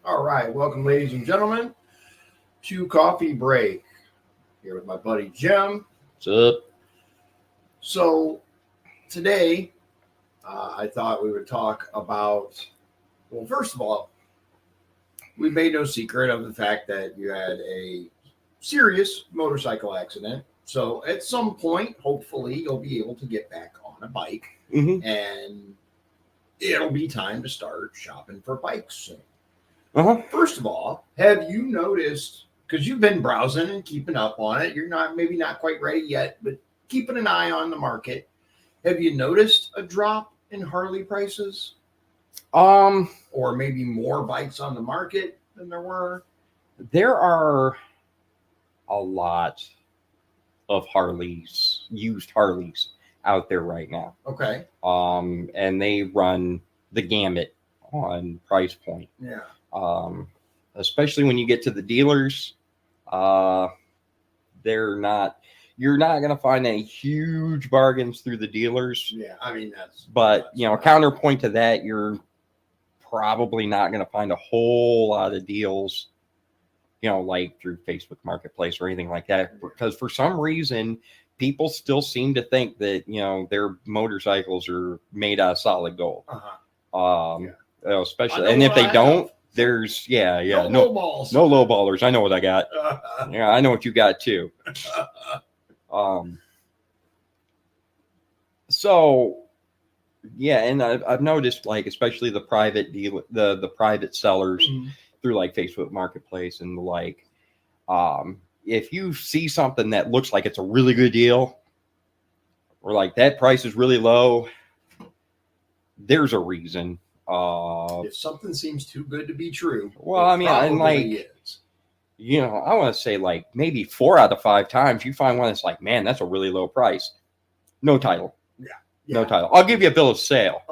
All right, welcome, ladies and gentlemen, to Coffee Break. Here with my buddy Jim. What's up? So today, I thought we would talk about. Well, first of all, we made no secret of the fact that you had a serious motorcycle accident. So at some point, hopefully, you'll be able to get back on a bike, and it'll be time to start shopping for bikes soon. First of all, have you noticed, because you've been browsing and keeping up on it, you're maybe not quite ready yet, but keeping an eye on the market. Have you noticed a drop in Harley prices? Or maybe more bikes on the market than there were? There are a lot of used Harleys out there right now. Okay. And they run the gamut on price point. Yeah. Especially when you get to the dealers, you're not going to find any huge bargains through the dealers. Yeah, I mean, but counterpoint to that, you're probably not going to find a whole lot of deals, like through Facebook Marketplace or anything like that, because for some reason, people still seem to think that, their motorcycles are made out of solid gold. Especially, and if they don't, there's no low balls. No low ballers. I know what I got. Yeah, I know what you got too. So yeah, and I've noticed, like, especially the private deal, the private sellers through like Facebook Marketplace and the like. If you see something that looks like it's a really good deal, or like that price is really low, there's a reason. If something seems too good to be true, well, I mean, and like, is. I want to say like maybe 4 out of 5 times you find one that's like, man, that's a really low price. No title. Yeah. No title. I'll give you a bill of sale.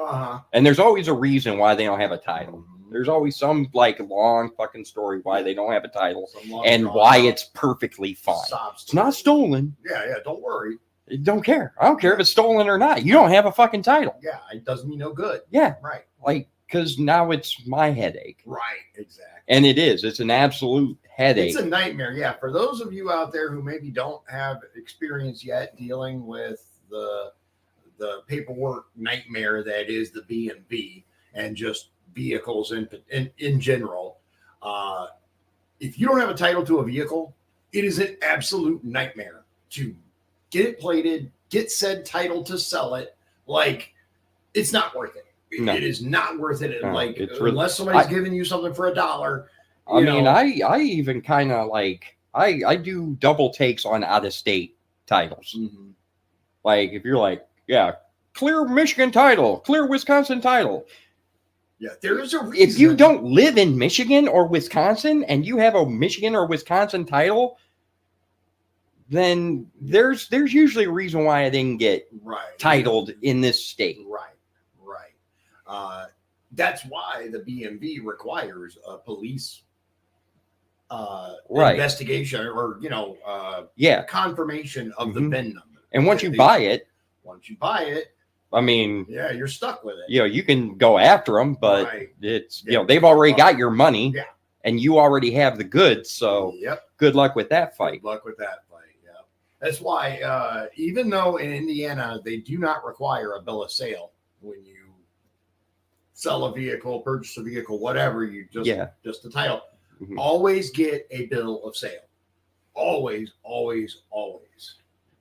And there's always a reason why they don't have a title. There's always some like long fucking story why they don't have a title and why it's perfectly fine. It's not stolen. Yeah. Don't worry. Don't care. I don't care if it's stolen or not. You don't have a fucking title. Yeah, it does me no good. Yeah. Right. Like, because now it's my headache. Right, exactly. And it is. It's an absolute headache. It's a nightmare. Yeah, for those of you out there who maybe don't have experience yet dealing with the paperwork nightmare that is the B&B and just vehicles in general, if you don't have a title to a vehicle, it is an absolute nightmare to get it plated, get said title to sell it. Like, it's not worth it. No. It is not worth it. No, like, unless somebody's giving you something for $1. I even kind of like, I do double takes on out-of-state titles. Like, if you're like, yeah, clear Michigan title, clear Wisconsin title. Yeah, there is a reason. If you don't live in Michigan or Wisconsin and you have a Michigan or Wisconsin title, then there's usually a reason why I didn't get titled in this state. Right. That's why the BMV requires a police investigation or confirmation of the VIN number. And once you buy it, I mean, yeah, you're stuck with it. You can go after them, but it's they've already got your money, and you already have the goods. So good luck with that fight. Yeah, that's why even though in Indiana they do not require a bill of sale when you sell a vehicle, purchase a vehicle, whatever, you just the title. Always get a bill of sale. Always.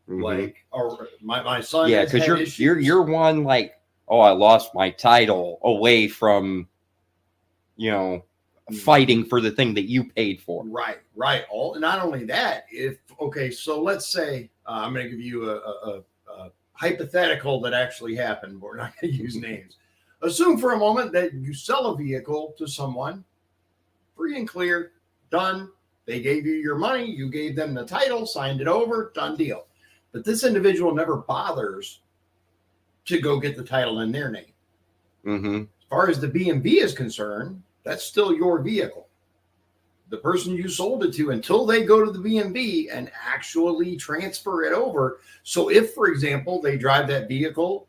Like, or my son. Yeah, because you're one like, oh, I lost my title away from, fighting for the thing that you paid for. Right. Not only that, so let's say I'm going to give you a hypothetical that actually happened. We're not going to use names. Assume for a moment that you sell a vehicle to someone, free and clear, done. They gave you your money, you gave them the title, signed it over, done deal. But this individual never bothers to go get the title in their name. As far as the B&B is concerned, that's still your vehicle. The person you sold it to, until they go to the B&B and actually transfer it over. So if, for example, they drive that vehicle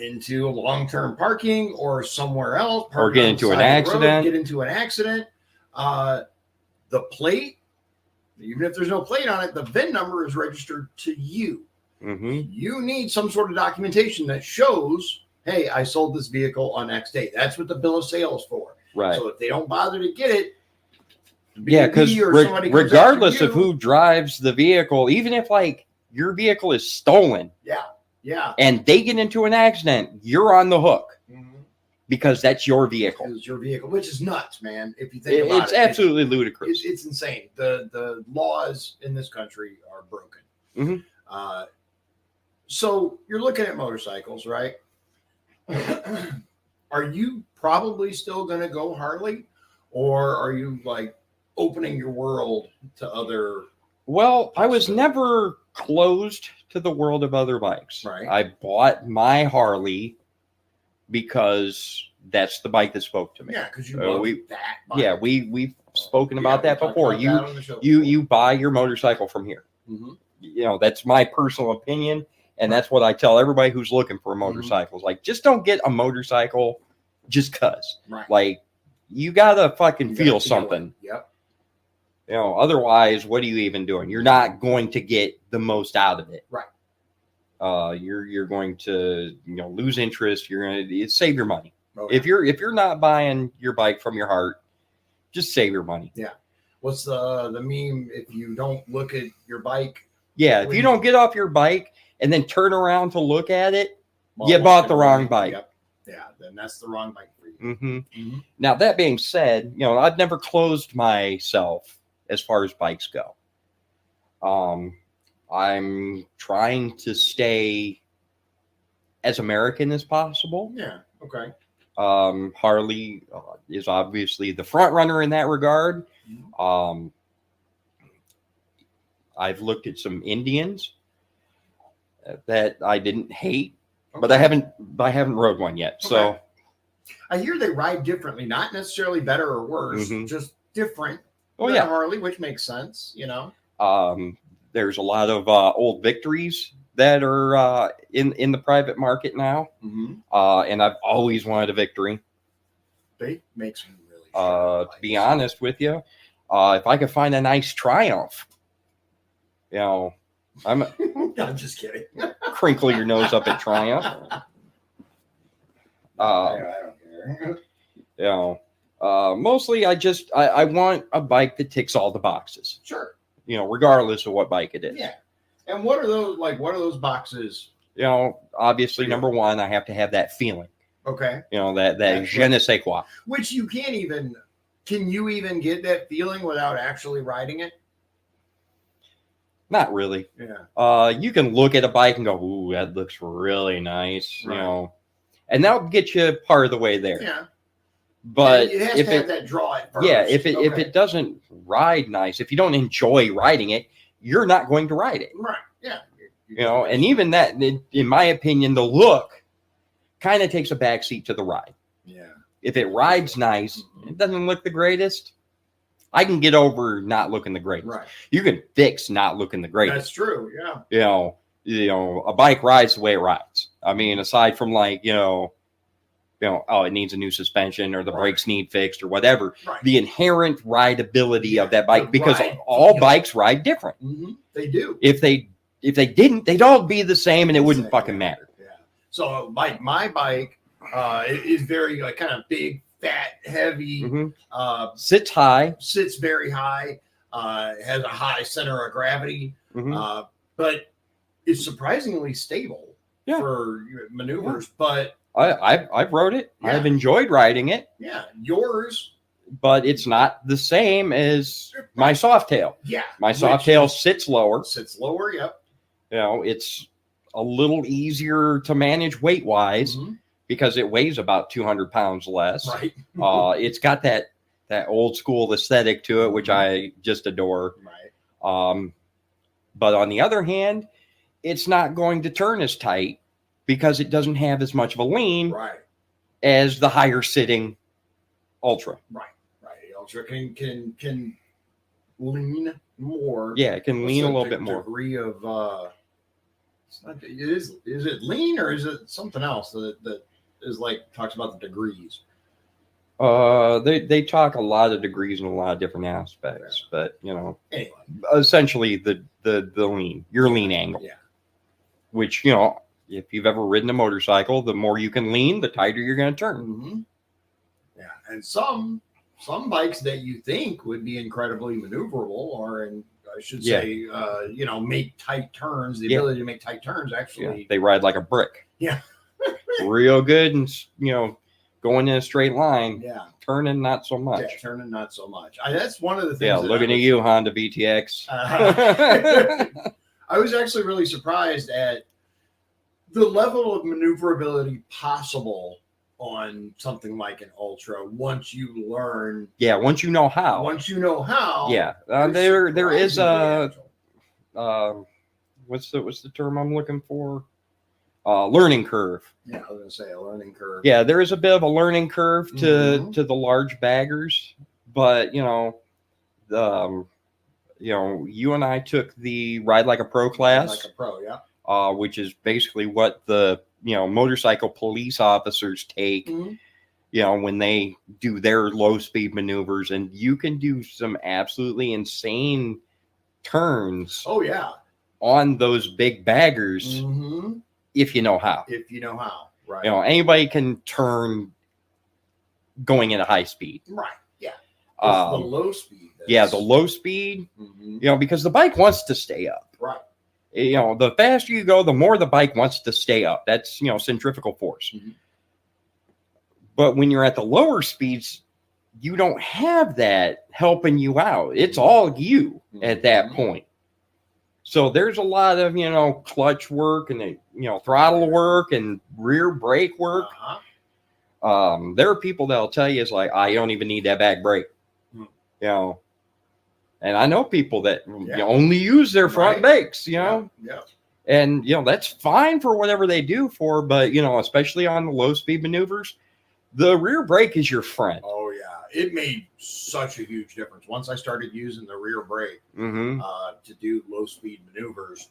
into long-term parking or somewhere else, or get into an accident. Get into an accident. The plate, even if there's no plate on it, the VIN number is registered to you. Mm-hmm. You need some sort of documentation that shows, hey, I sold this vehicle on X date. That's what the bill of sale is for. Right. So if they don't bother to get it, yeah, because regardless of who drives the vehicle, even if like your vehicle is stolen, yeah, and they get into an accident, you're on the hook because that's your vehicle. It's your vehicle, which is nuts, man. If you think about it, it's absolutely ludicrous. It's insane. The laws in this country are broken. Mm-hmm. So you're looking at motorcycles, right? Are you probably still going to go Harley, or are you like opening your world to other? Well, I was never closed to the world of other bikes. Right. I bought my Harley because that's the bike that spoke to me. Yeah, because you love that bike. Yeah, we've spoken about that before. You buy your motorcycle from here. Mm-hmm. You know, that's my personal opinion, and that's what I tell everybody who's looking for a motorcycle. Mm-hmm. Like, just don't get a motorcycle just cause. Right. Like, you gotta fucking feel something. Yep. You know, otherwise, what are you even doing? You're not going to get the most out of it. Right. You're going to lose interest. You're gonna save your money. Oh, yeah. If you're not buying your bike from your heart, just save your money. Yeah. What's the meme? If you don't look at your bike. Yeah. If you don't get off your bike and then turn around to look at it, you bought the wrong bike. Yep. Yeah. Then that's the wrong bike for you. Mm-hmm. Mm-hmm. Now, that being said, I've never closed myself as far as bikes go. I'm trying to stay as American as possible. Yeah. Okay. Harley is obviously the front runner in that regard. I've looked at some Indians that I didn't hate, but I haven't rode one yet. Okay. So I hear they ride differently, not necessarily better or worse, just different. than Harley, which makes sense. There's a lot of old Victories that are in the private market now, and I've always wanted a Victory. They make some really. To be honest with you, if I could find a nice Triumph, I'm just kidding. Crinkle your nose up at Triumph. I don't care. Mostly I want a bike that ticks all the boxes. Sure. Regardless of what bike it is. Yeah. And what are those boxes? Obviously, number one, I have to have that feeling. Okay. That je ne sais quoi. Which can you even get that feeling without actually riding it? Not really. Yeah. You can look at a bike and go, ooh, that looks really nice, right. And that'll get you part of the way there. Yeah. But it has to have that draw at first. Yeah, if it doesn't ride nice, if you don't enjoy riding it, you're not going to ride it. Right. Yeah. And even that, in my opinion, the look kind of takes a backseat to the ride. Yeah. If it rides nice, it doesn't look the greatest. I can get over not looking the greatest. Right. You can fix not looking the greatest. That's true. Yeah. A bike rides the way it rides. I mean, aside from it needs a new suspension or the brakes need fixed or whatever. Right. The inherent rideability of that bike, because all bikes ride different. Mm-hmm. They do. If they didn't, they'd all be the same and it wouldn't fucking matter. Yeah. So my bike is very kind of big, fat, heavy. Sits high. Sits very high. Has a high center of gravity. But it's surprisingly stable for maneuvers. Yeah. But I've rode it. Yeah. I've enjoyed riding it. Yeah, yours. But it's not the same as my Softail. Yeah. My Softail sits lower. Yep. It's a little easier to manage weight-wise because it weighs about 200 pounds less. Right. It's got that old school aesthetic to it, which I just adore. Right. But on the other hand, it's not going to turn as tight because it doesn't have as much of a lean as the higher sitting Ultra. Right. Ultra can lean more. Yeah, it can lean a little bit more. Degree of It's not, is it lean or is it something else that is like talks about the degrees? They talk a lot of degrees in a lot of different aspects, but Anyway, essentially the lean, your lean angle, yeah. which if you've ever ridden a motorcycle, the more you can lean, the tighter you're going to turn. Mm-hmm. Yeah, and some bikes that you think would be incredibly maneuverable, or I should say, make tight turns. The ability to make tight turns actually, they ride like a brick. Yeah, real good, and going in a straight line. Yeah, turning not so much. Yeah, turning not so much. That's one of the things. Yeah, looking at you, Honda VTX. I was actually really surprised at the level of maneuverability possible on something like an Ultra once you learn. Yeah, once you know how. Yeah, there is a what's the term I'm looking for? Learning curve. Yeah, I was gonna say a learning curve. Yeah, there is a bit of a learning curve to the large baggers, but you and I took the Ride Like a Pro class. Like a pro, yeah. Which is basically what the motorcycle police officers take, when they do their low speed maneuvers, and you can do some absolutely insane turns. Oh yeah, on those big baggers, if you know how. Right? Anybody can turn going at a high speed. Right. Yeah. The low speed. The low speed. Because the bike wants to stay up. Right. The faster you go, the more the bike wants to stay up. That's, centrifugal force. But when you're at the lower speeds, you don't have that helping you out. It's all you at that point. So there's a lot of, clutch work and, throttle work and rear brake work. There are people that'll tell you it's like, you don't even need that back brake. And I know people that only use their front brakes, and, that's fine for whatever they do for, but, especially on the low speed maneuvers, the rear brake is your friend. Oh, yeah. It made such a huge difference. Once I started using the rear brake to do low speed maneuvers,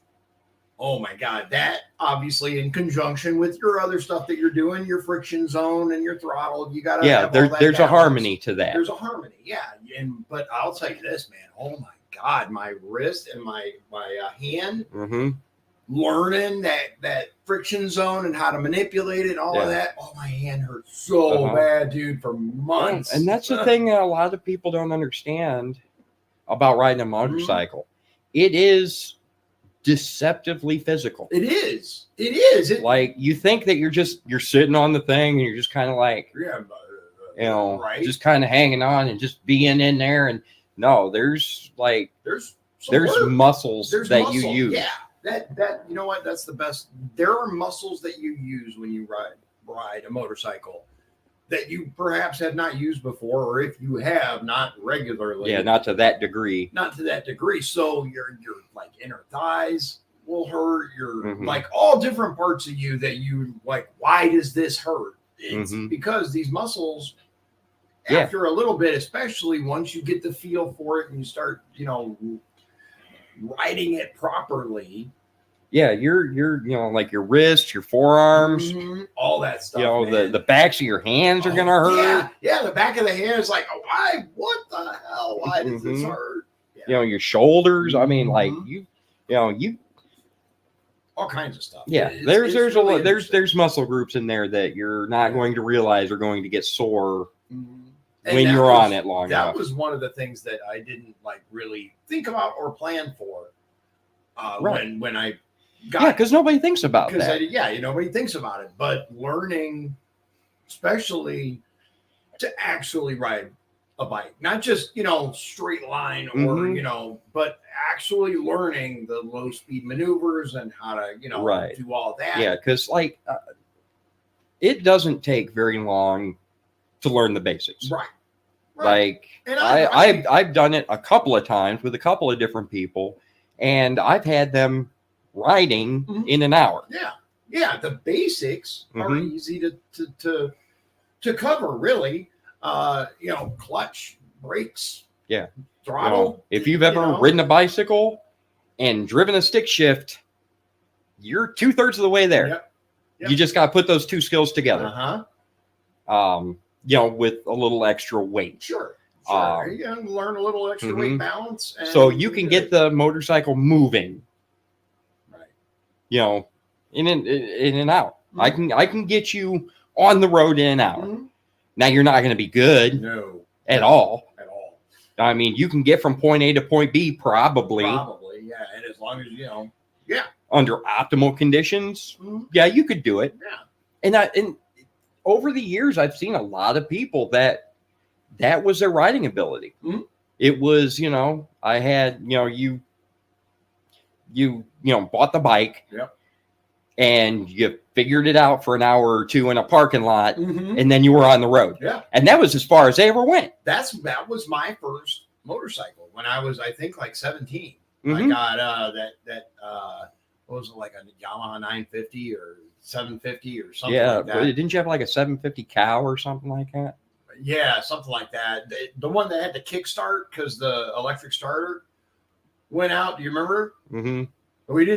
oh my God, that obviously in conjunction with your other stuff that you're doing, your friction zone and your throttle, you got to there's a harmony to that. There's a harmony, yeah. But I'll tell you this, man. Oh my God, my wrist and my hand, learning that friction zone and how to manipulate it, all of that. Oh, my hand hurt so bad, dude, for months. And that's the thing that a lot of people don't understand about riding a motorcycle. It is deceptively physical. It is. Like, you think that you're sitting on the thing and you're just kind of like, just kind of hanging on and just being in there. And no, there's muscles that you use. Yeah. That you know what? That's the best. There are muscles that you use when you ride a motorcycle that you perhaps have not used before, or if you have, not regularly. Yeah, not to that degree. So your like inner thighs will hurt. Your like all different parts of you that you like. Why does this hurt? It's because these muscles, after a little bit, especially once you get the feel for it and you start, riding it properly. Yeah, you're like your wrists, your forearms, all that stuff. The backs of your hands are gonna hurt. Yeah, the back of the hand is like, why? What the hell? Why does this hurt? Yeah. Your shoulders. I mean, like you all kinds of stuff. Yeah, there's muscle groups in there that you're not going to realize are going to get sore when you're on it long enough. That was one of the things that I didn't like really think about or plan for when I got because nobody thinks about that. Nobody thinks about it. But learning, especially to actually ride a bike, not just straight line or but actually learning the low speed maneuvers and how to do all that. Yeah, because it doesn't take very long to learn the basics. Right. Like I've done it a couple of times with a couple of different people, and I've had them riding in an hour. Yeah. The basics are easy to cover, really. Clutch, brakes, throttle. If you've ever ridden a bicycle and driven a stick shift, you're 2/3 of the way there. Yep. You just got to put those two skills together. You know, with a little extra weight. Sure. You can learn a little extra weight balance. So you can get the motorcycle moving. Right. You know, in and out. I can get you on the road in and out. Now you're not going to be good. No. At all. At all. I mean, you can get from point A to point B probably. Probably, yeah. And as long as, you know, yeah. Under optimal conditions, yeah, you could do it. Yeah. And over the years, I've seen a lot of people that was their riding ability. It was, you know, I had, you know, you bought the bike. Yep. And you figured it out for an hour or two in a parking lot, and then you were on the road. Yeah. And that was as far as they ever went. That was my first motorcycle when I was, I think, like 17. I got what was it, like a Yamaha 950 or 750 or something like that. Didn't you have like a 750 cow or something like that? Yeah, something like that. The one that had the kickstart because the electric starter went out. Do you remember? We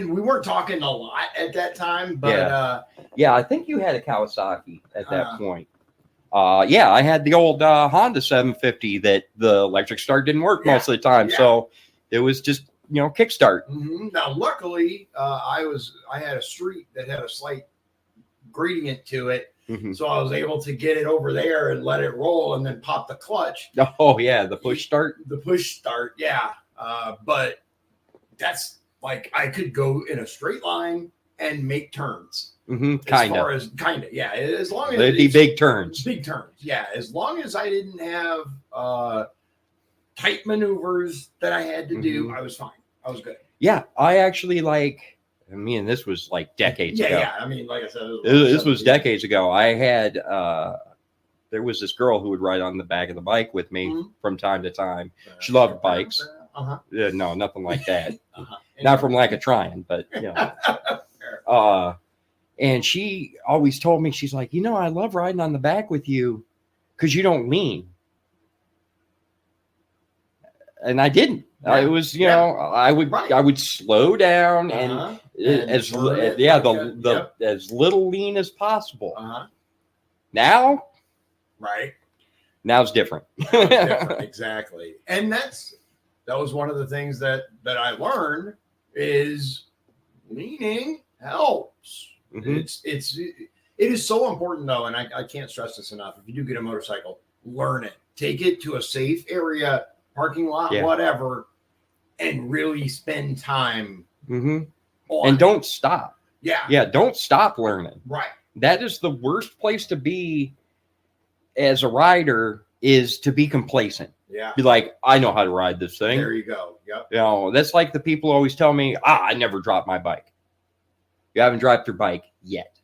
weren't talking a lot at that time, but yeah, I think you had a Kawasaki at that point. Yeah, I had the old Honda 750 that the electric start didn't work most of the time. Yeah. So it was just, you know, kickstart. Now, luckily, I had a street that had a slight gradient to it. So I was able to get it over there and let it roll and then pop the clutch. Oh, yeah, the push start. The push start, yeah. But that's like I could go in a straight line and make turns. Kind of, yeah. As long as they'd be big turns. Big turns, yeah. As long as I didn't have tight maneuvers that I had to do, I was fine. I was good. Yeah, I actually and this was like decades ago. Yeah. I mean, like I said, this was decades ago. I had there was this girl who would ride on the back of the bike with me from time to time. She loved bikes. Yeah, no, nothing like that. Not from lack of trying, but you know. And she always told me, she's like, you know, I love riding on the back with you because you don't lean. And I didn't. It was, you know, I would slow down and as little lean as possible. Now, now's different. Exactly. And that was one of the things that I learned is leaning helps. It is so important though, and I can't stress this enough. If you do get a motorcycle, learn it. Take it to a safe area, parking lot, whatever, and really spend time on and don't stop. Yeah. Don't stop learning. Right. That is the worst place to be as a rider, is to be complacent. Yeah. Be like, I know how to ride this thing. There you go. Yep. You know, that's like the people always tell me, I never dropped my bike. You haven't dropped your bike yet.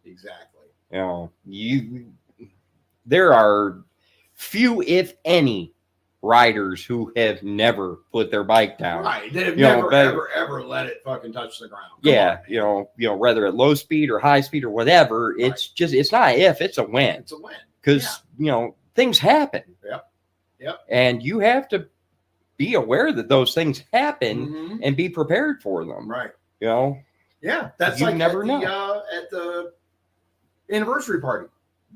Exactly. You know, there are few, if any, riders who have never put their bike down. Right. They have never, ever let it fucking touch the ground. You know, whether at low speed or high speed or whatever, it's just, it's not if, it's a when. It's a when. Because, you know, things happen. Yep. And you have to be aware that those things happen and be prepared for them. Right. You know? Yeah. That's you like never know. At the anniversary party.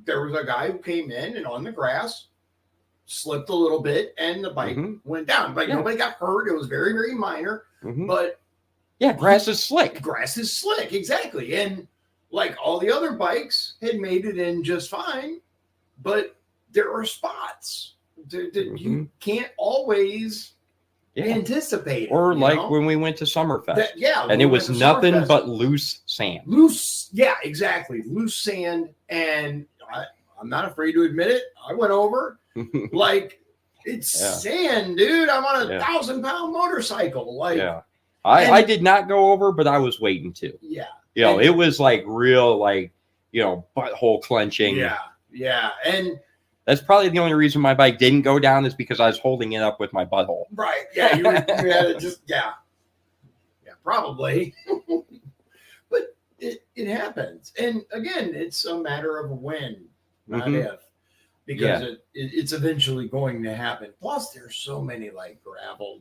There was a guy who came in and on the grass slipped a little bit and the bike went down. Like nobody got hurt. It was very, very minor. But grass is slick. Grass is slick, exactly. And like all the other bikes had made it in just fine, but there are spots that you can't always anticipate. Or like know? when we went to Summerfest. And we it was went to nothing Summerfest. but loose sand. Exactly. Loose sand. And I'm not afraid to admit it. I went over like it's sand, dude. I'm on a 1,000-pound motorcycle. Like, I did not go over, but I was waiting to. Yeah. You know, it was like real, like, you know, butthole clenching. Yeah. And that's probably the only reason my bike didn't go down is because I was holding it up with my butthole. Right. Yeah. You had to just, yeah, probably. But it happens. And again, it's a matter of when, not if, because it's eventually going to happen. Plus, there's so many like gravel,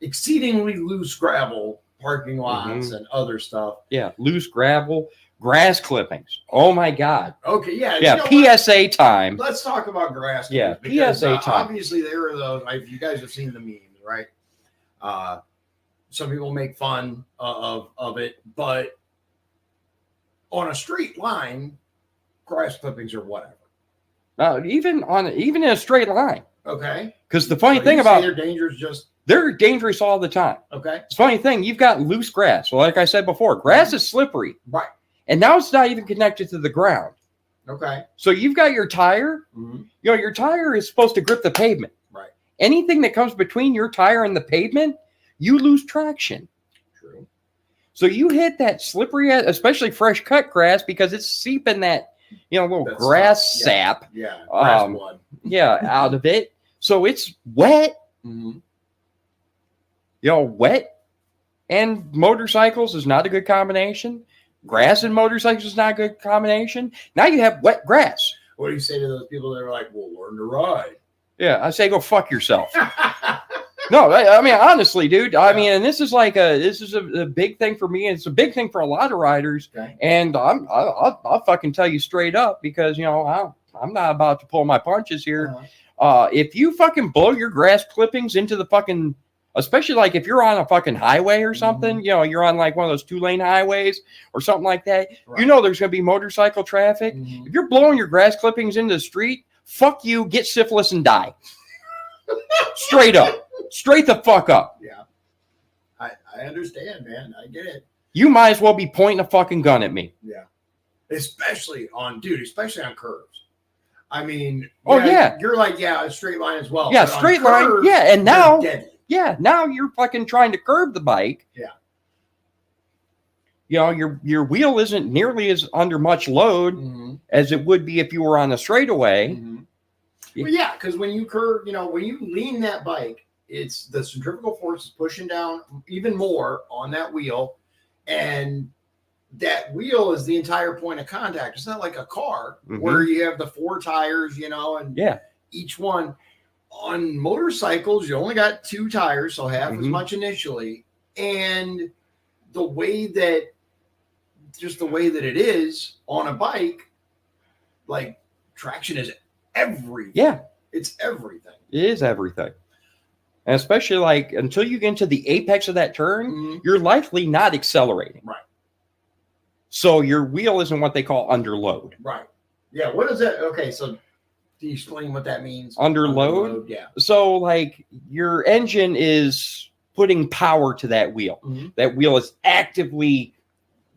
exceedingly loose gravel parking lots and other stuff. Yeah, loose gravel, grass clippings. Oh my God. Okay, yeah. Yeah, You know PSA time. Let's talk about grass. Yeah, because, PSA time. Obviously, there are those. You guys have seen the memes, right? Some people make fun of it, but on a straight line, grass clippings or whatever. Even in a straight line. Okay. Because the funny thing about they're dangerous. They're dangerous all the time. Okay. It's a funny thing. You've got loose grass. Well, like I said before, grass is slippery. Right. And now it's not even connected to the ground. Okay. So you've got your tire. Mm-hmm. Your tire is supposed to grip the pavement. Right. Anything that comes between your tire and the pavement, you lose traction. True. So you hit that slippery, especially fresh cut grass, because it's seeping that, little That's grass sap. Yeah. Grass blood. Yeah, out of it. So it's wet. Mm-hmm. Wet and motorcycles is not a good combination. Grass and motorcycles is not a good combination. Now you have wet grass. What do you say to those people that are like, "Well, learn to ride"? Yeah, I say go fuck yourself. No, I mean honestly, dude. I mean, and this is a big thing for me, and it's a big thing for a lot of riders. Okay. And I'll fucking tell you straight up because I'm not about to pull my punches here. If you fucking blow your grass clippings into the fucking, especially like if you're on a fucking highway or something, you're on like one of those 2-lane highways or something like that. Right. There's going to be motorcycle traffic. Mm-hmm. If you're blowing your grass clippings into the street, fuck you, get syphilis and die. Straight up. Straight the fuck up. Yeah. I understand, man. I get it. You might as well be pointing a fucking gun at me. Yeah. Especially on curves. I mean, you're like, a straight line as well. Yeah, straight line. Yeah, and now, now you're fucking trying to curb the bike. Yeah. Your wheel isn't nearly as under much load as it would be if you were on a straightaway. Mm-hmm. Well, yeah, because when you curve, when you lean that bike, it's the centrifugal force is pushing down even more on that wheel, and that wheel is the entire point of contact. It's not like a car where you have the 4 tires, and each one. On motorcycles, you only got 2 tires, so half as much initially, and the way that it is on a bike, like traction is everything. Yeah, it's everything. It is everything. And especially like until you get into the apex of that turn, you're likely not accelerating. Right. So your wheel isn't what they call under load. Right. Yeah. What is that? Okay. So can you explain what that means? Under load? Yeah. So like your engine is putting power to that wheel. Mm-hmm. That wheel is actively,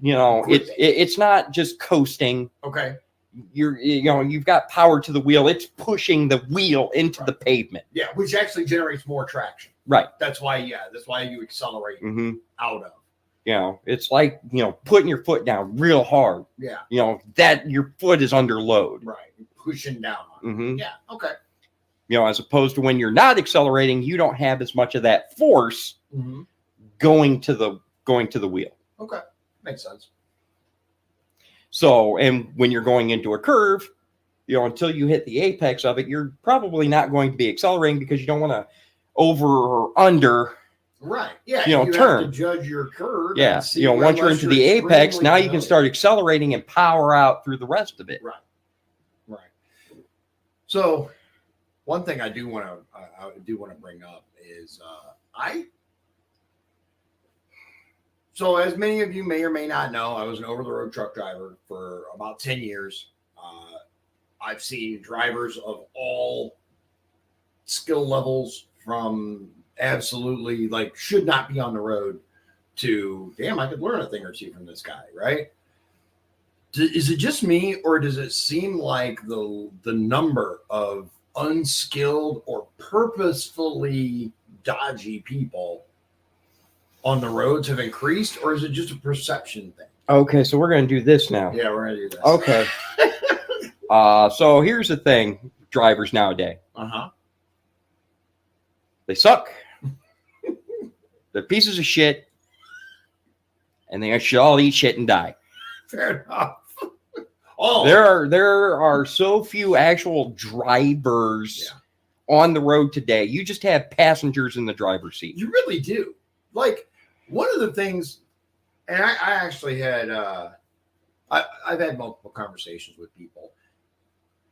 it's not just coasting. Okay. You've got power to the wheel. It's pushing the wheel into the pavement. Yeah, which actually generates more traction. Right. That's why you accelerate out of. It's like, putting your foot down real hard. Yeah. That your foot is under load. Right. Pushing down on it. Yeah. Okay. As opposed to when you're not accelerating, you don't have as much of that force going to the wheel. Okay. Makes sense. So, and when you're going into a curve, until you hit the apex of it, you're probably not going to be accelerating because you don't want to over or under. Right. Yeah. You turn. Have to judge your curve. Yeah. Once you're into the apex, now you can start accelerating and power out through the rest of it. Right. Right. So, one thing I do want to bring up is So as many of you may or may not know, I was an over-the-road truck driver for about 10 years. I've seen drivers of all skill levels, from absolutely should not be on the road to, damn, I could learn a thing or two from this guy, right? Is it just me, or does it seem like the number of unskilled or purposefully dodgy people on the roads have increased, or is it just a perception thing? Okay, so we're going to do this now. Yeah, we're going to do this. Okay. So here's the thing, drivers nowadays. They suck. They're pieces of shit, and they should all eat shit and die. Fair enough. There are so few actual drivers on the road today. You just have passengers in the driver's seat. You really do. one of the things, and I actually had, I've had multiple conversations with people.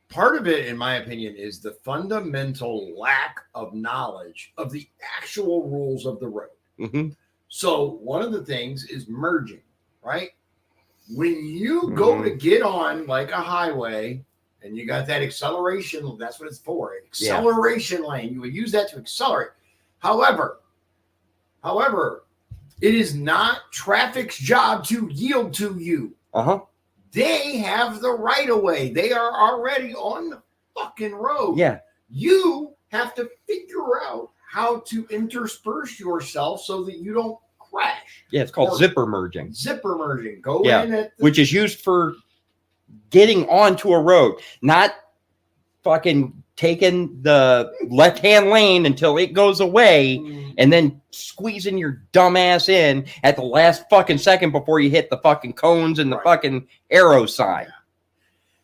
Part of it, in my opinion, is the fundamental lack of knowledge of the actual rules of the road. Mm-hmm. So one of the things is merging, right? When you go to get on like a highway and you got that acceleration, that's what it's for, acceleration lane. You would use that to accelerate. However, it is not traffic's job to yield to you. Uh-huh. They have the right of way. They are already on the fucking road. Yeah. You have to figure out how to intersperse yourself so that you don't crash. Yeah, it's called zipper merging. Zipper merging. Go in at which is used for getting onto a road, not fucking taking the left-hand lane until it goes away and then squeezing your dumb ass in at the last fucking second before you hit the fucking cones and the fucking arrow sign.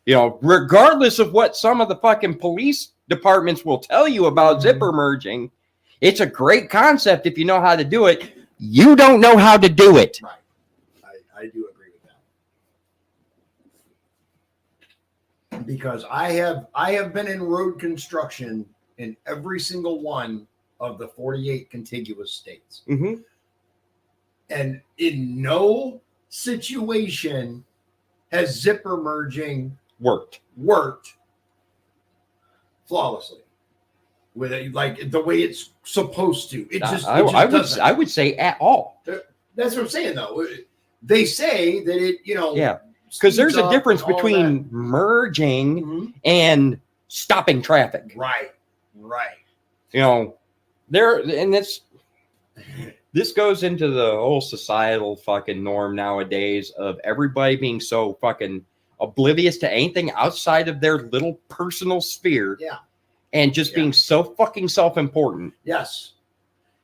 You know, regardless of what some of the fucking police departments will tell you about zipper merging, it's a great concept if you know how to do it. You don't know how to do it. Right. I do agree with that. Because I have been in road construction in every single one of the 48 contiguous states. Mm-hmm. And in no situation has zipper merging worked flawlessly with it, like the way it's supposed to. It just, I would say at all. That's what I'm saying, though. They say that it, because there's a difference between merging and stopping traffic. Right. This goes into the whole societal fucking norm nowadays of everybody being so fucking oblivious to anything outside of their little personal sphere. Yeah. And just being so fucking self-important. Yes.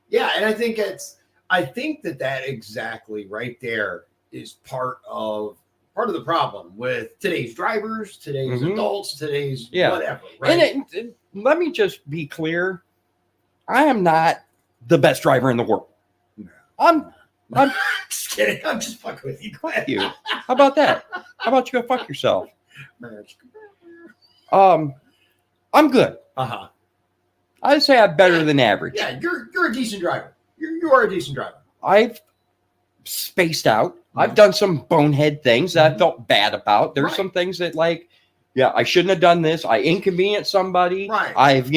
Yeah, and I think that exactly right there is part of the problem with today's drivers, today's adults, today's whatever. Right. And let me just be clear. I am not the best driver in the world. No. I'm just kidding. I'm just fucking with you. Fuck you. How about that? How about you go fuck yourself? I'm good. Uh-huh. I'd say I'm better than average. Yeah, you're a decent driver. You are a decent driver. I've spaced out. I've done some bonehead things that I felt bad about. There's some things that I shouldn't have done this. I inconvenienced somebody. Right. I've,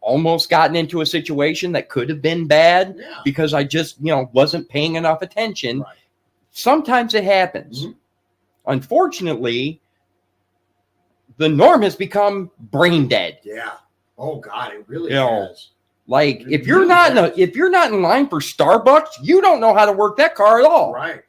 almost gotten into a situation that could have been bad because I just, wasn't paying enough attention. Right. Sometimes it happens. Unfortunately, the norm has become brain dead. Yeah. Oh God, it really has. Like if you're not in line for Starbucks, you don't know how to work that car at all. Right.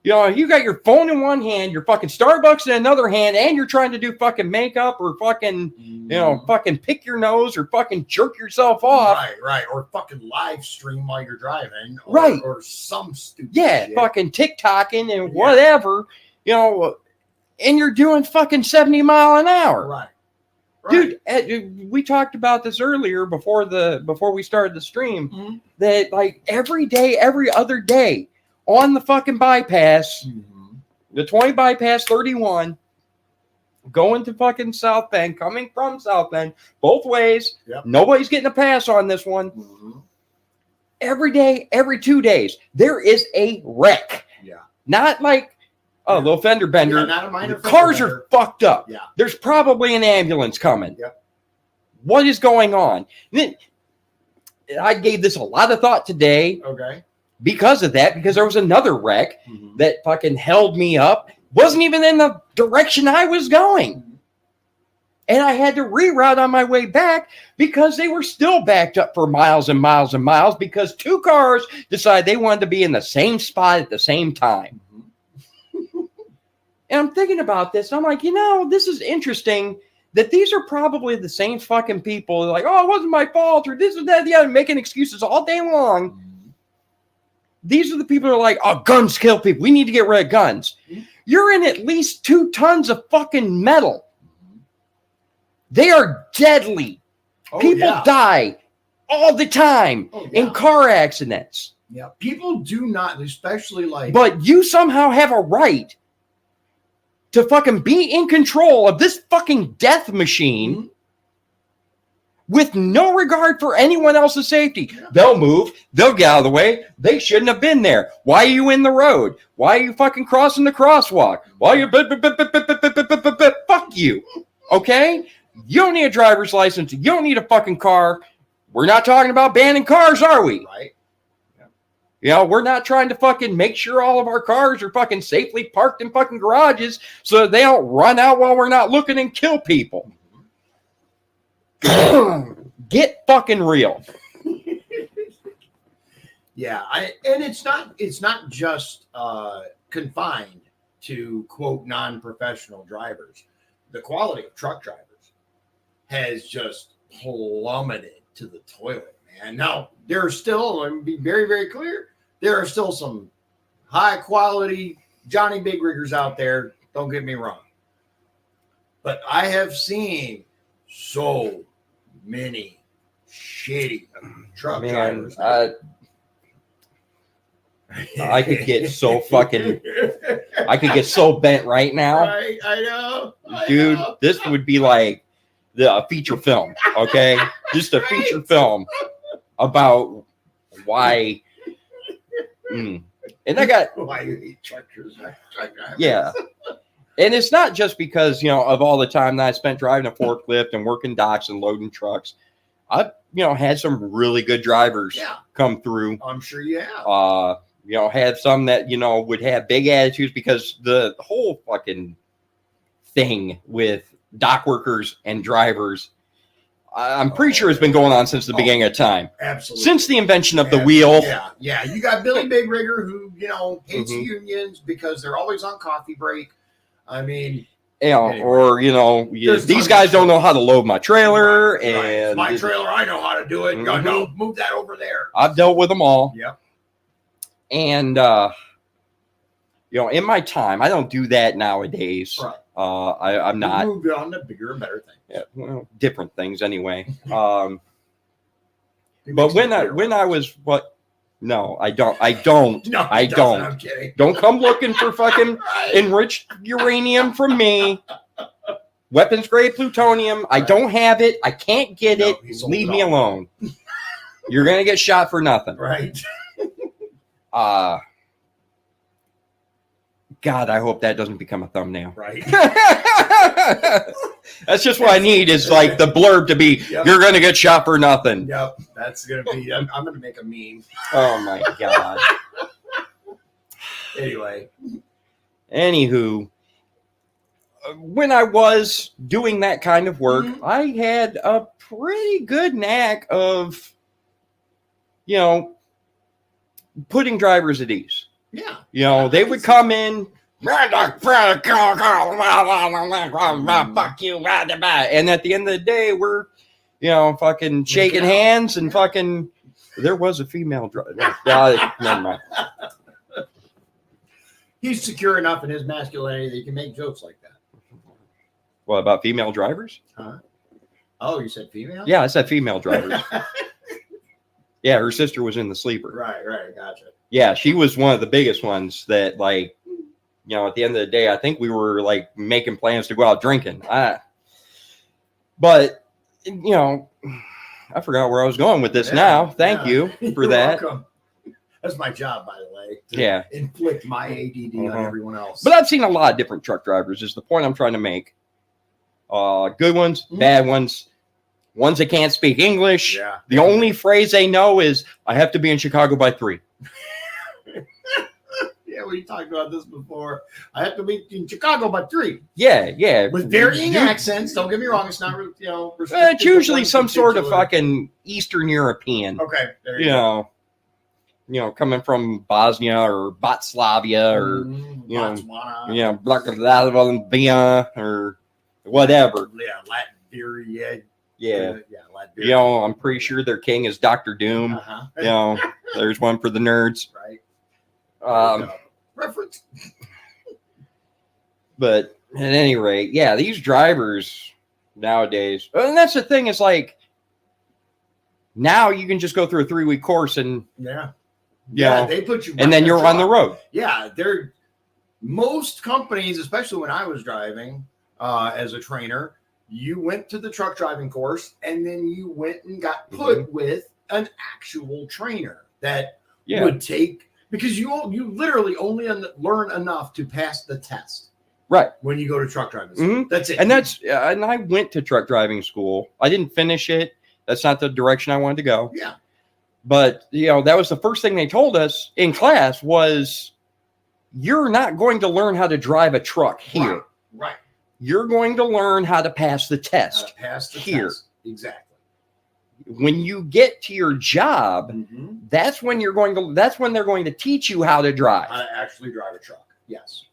You got your phone in one hand, your fucking Starbucks in another hand, and you're trying to do fucking makeup or fucking, fucking pick your nose or fucking jerk yourself off. Right. Or fucking live stream while you're driving. Or some stupid shit. Fucking TikToking and whatever, and you're doing fucking 70 mile an hour. Right. Dude, we talked about this earlier before we started the stream that like every day, every other day on the fucking bypass, the 20 bypass 31, going to fucking South Bend, coming from South Bend, both ways. Yep. Nobody's getting a pass on this one. Every day, every 2 days, there is a wreck. Yeah. Not like a little fender bender. Not a minor cars are fucked up. Yeah. There's probably an ambulance coming. Yep. What is going on? Then I gave this a lot of thought today. Okay. Because of that, because there was another wreck that fucking held me up. Wasn't even in the direction I was going. And I had to reroute on my way back because they were still backed up for miles and miles and miles because two cars decided they wanted to be in the same spot at the same time. And I'm thinking about this. And I'm like, this is interesting that these are probably the same fucking people. They're like, oh, it wasn't my fault or this or that, the other, making excuses all day long. These are the people who are like, oh, guns kill people. We need to get rid of guns. You're in at least 2 tons of fucking metal. They are deadly. People die all the time in car accidents. Yeah, people do not, especially like. But you somehow have a right to fucking be in control of this fucking death machine with no regard for anyone else's safety. Yeah. They'll move. They'll get out of the way. They shouldn't have been there. Why are you in the road? Why are you fucking crossing the crosswalk? Why are you... Fuck you. Okay? You don't need a driver's license. You don't need a fucking car. We're not talking about banning cars, are we? Right. You know, we're not trying to fucking make sure all of our cars are fucking safely parked in fucking garages so that they don't run out while we're not looking and kill people. Get fucking real. Yeah, and it's not just confined to quote non-professional drivers. The quality of truck drivers has just plummeted to the toilet, man. Now there are still, let me be very, very clear, there are still some high quality Johnny Big Riggers out there. Don't get me wrong, but I have seen so many shitty truck drivers. I could get so fucking, I could get so bent right now. Right, I know. Dude, this would be like the feature film, okay? Just a feature film about why. And I got why you hate truck drivers. Yeah. And it's not just because, you know, of all the time that I spent driving a forklift and working docks and loading trucks. I've, you know, had some really good drivers come through. I'm sure you have. You know, had some that, you know, would have big attitudes because the whole fucking thing with dock workers and drivers, I'm pretty sure it's been going on since the beginning of time. Absolutely. Since the invention of the wheel. Yeah. You got Billy Big Rigger who, you know, hates unions because they're always on coffee break. I mean, you know, anyway, or, you know, these guys don't know how to load my trailer. And my trailer, I know how to do it. No, move that over there. I've dealt with them all. Yep. And, you know, in my time, I don't do that nowadays. Right. I'm not. Moved on to bigger and better things. Yeah, well, different things anyway. But when I was what? No, I don't. No, I don't. I'm kidding. Don't come looking for fucking enriched uranium from me. Weapons grade plutonium. I don't have it. I can't get it. Leave me alone. You're gonna get shot for nothing. Right. God, I hope that doesn't become a thumbnail. Right. That's just what I need is like the blurb to be, you're going to get shot for nothing. Yep. That's going to be, I'm going to make a meme. Oh my God. Anyway. Anywho, when I was doing that kind of work, I had a pretty good knack of, you know, putting drivers at ease. Yeah. You know, they would come in, fuck you, and at the end of the day, we're, you know, fucking shaking hands and fucking. There was a female driver. Never mind. He's secure enough in his masculinity that he can make jokes like that. What about female drivers? Huh? Oh, you said female? Yeah, I said female drivers. Yeah, her sister was in the sleeper. Right, gotcha. Yeah, she was one of the biggest ones that, like, you know, at the end of the day, I think we were, like, making plans to go out drinking. But, you know, I forgot where I was going with this now. Thank you for You're that. Welcome. That's my job, by the way. To inflict my ADD on everyone else. But I've seen a lot of different truck drivers is the point I'm trying to make. Good ones, bad ones. Ones that can't speak English. Yeah. The only phrase they know is, I have to be in Chicago by 3. Yeah, we talked about this before. I have to be in Chicago by 3. Yeah. With varying accents. Don't get me wrong. It's not, you know. It's usually some sort of fucking Eastern European. Okay. There you go. You know, coming from Bosnia or Botslavia or, you know, Latvia or whatever. Yeah, Latvia. Yeah. You know, I'm pretty sure their king is Dr. Doom. You know, there's one for the nerds. Right. Reference. But at any rate, yeah, these drivers nowadays, and that's the thing, is like, now you can just go through a 3-week course and Yeah, they put you right and then in you're on the truck. road. Yeah, most companies, especially when I was driving as a trainer, you went to the truck driving course and then you went and got put with an actual trainer that would take, because you literally only learn enough to pass the test. Right. When you go to truck driving school. That's it. And and I went to truck driving school. I didn't finish it. That's not the direction I wanted to go. Yeah. But, that was the first thing they told us in class was, you're not going to learn how to drive a truck here. Right. You're going to learn how to pass the test here. Test. Exactly. When you get to your job, that's when they're going to teach you how to drive. How to actually drive a truck. Yes.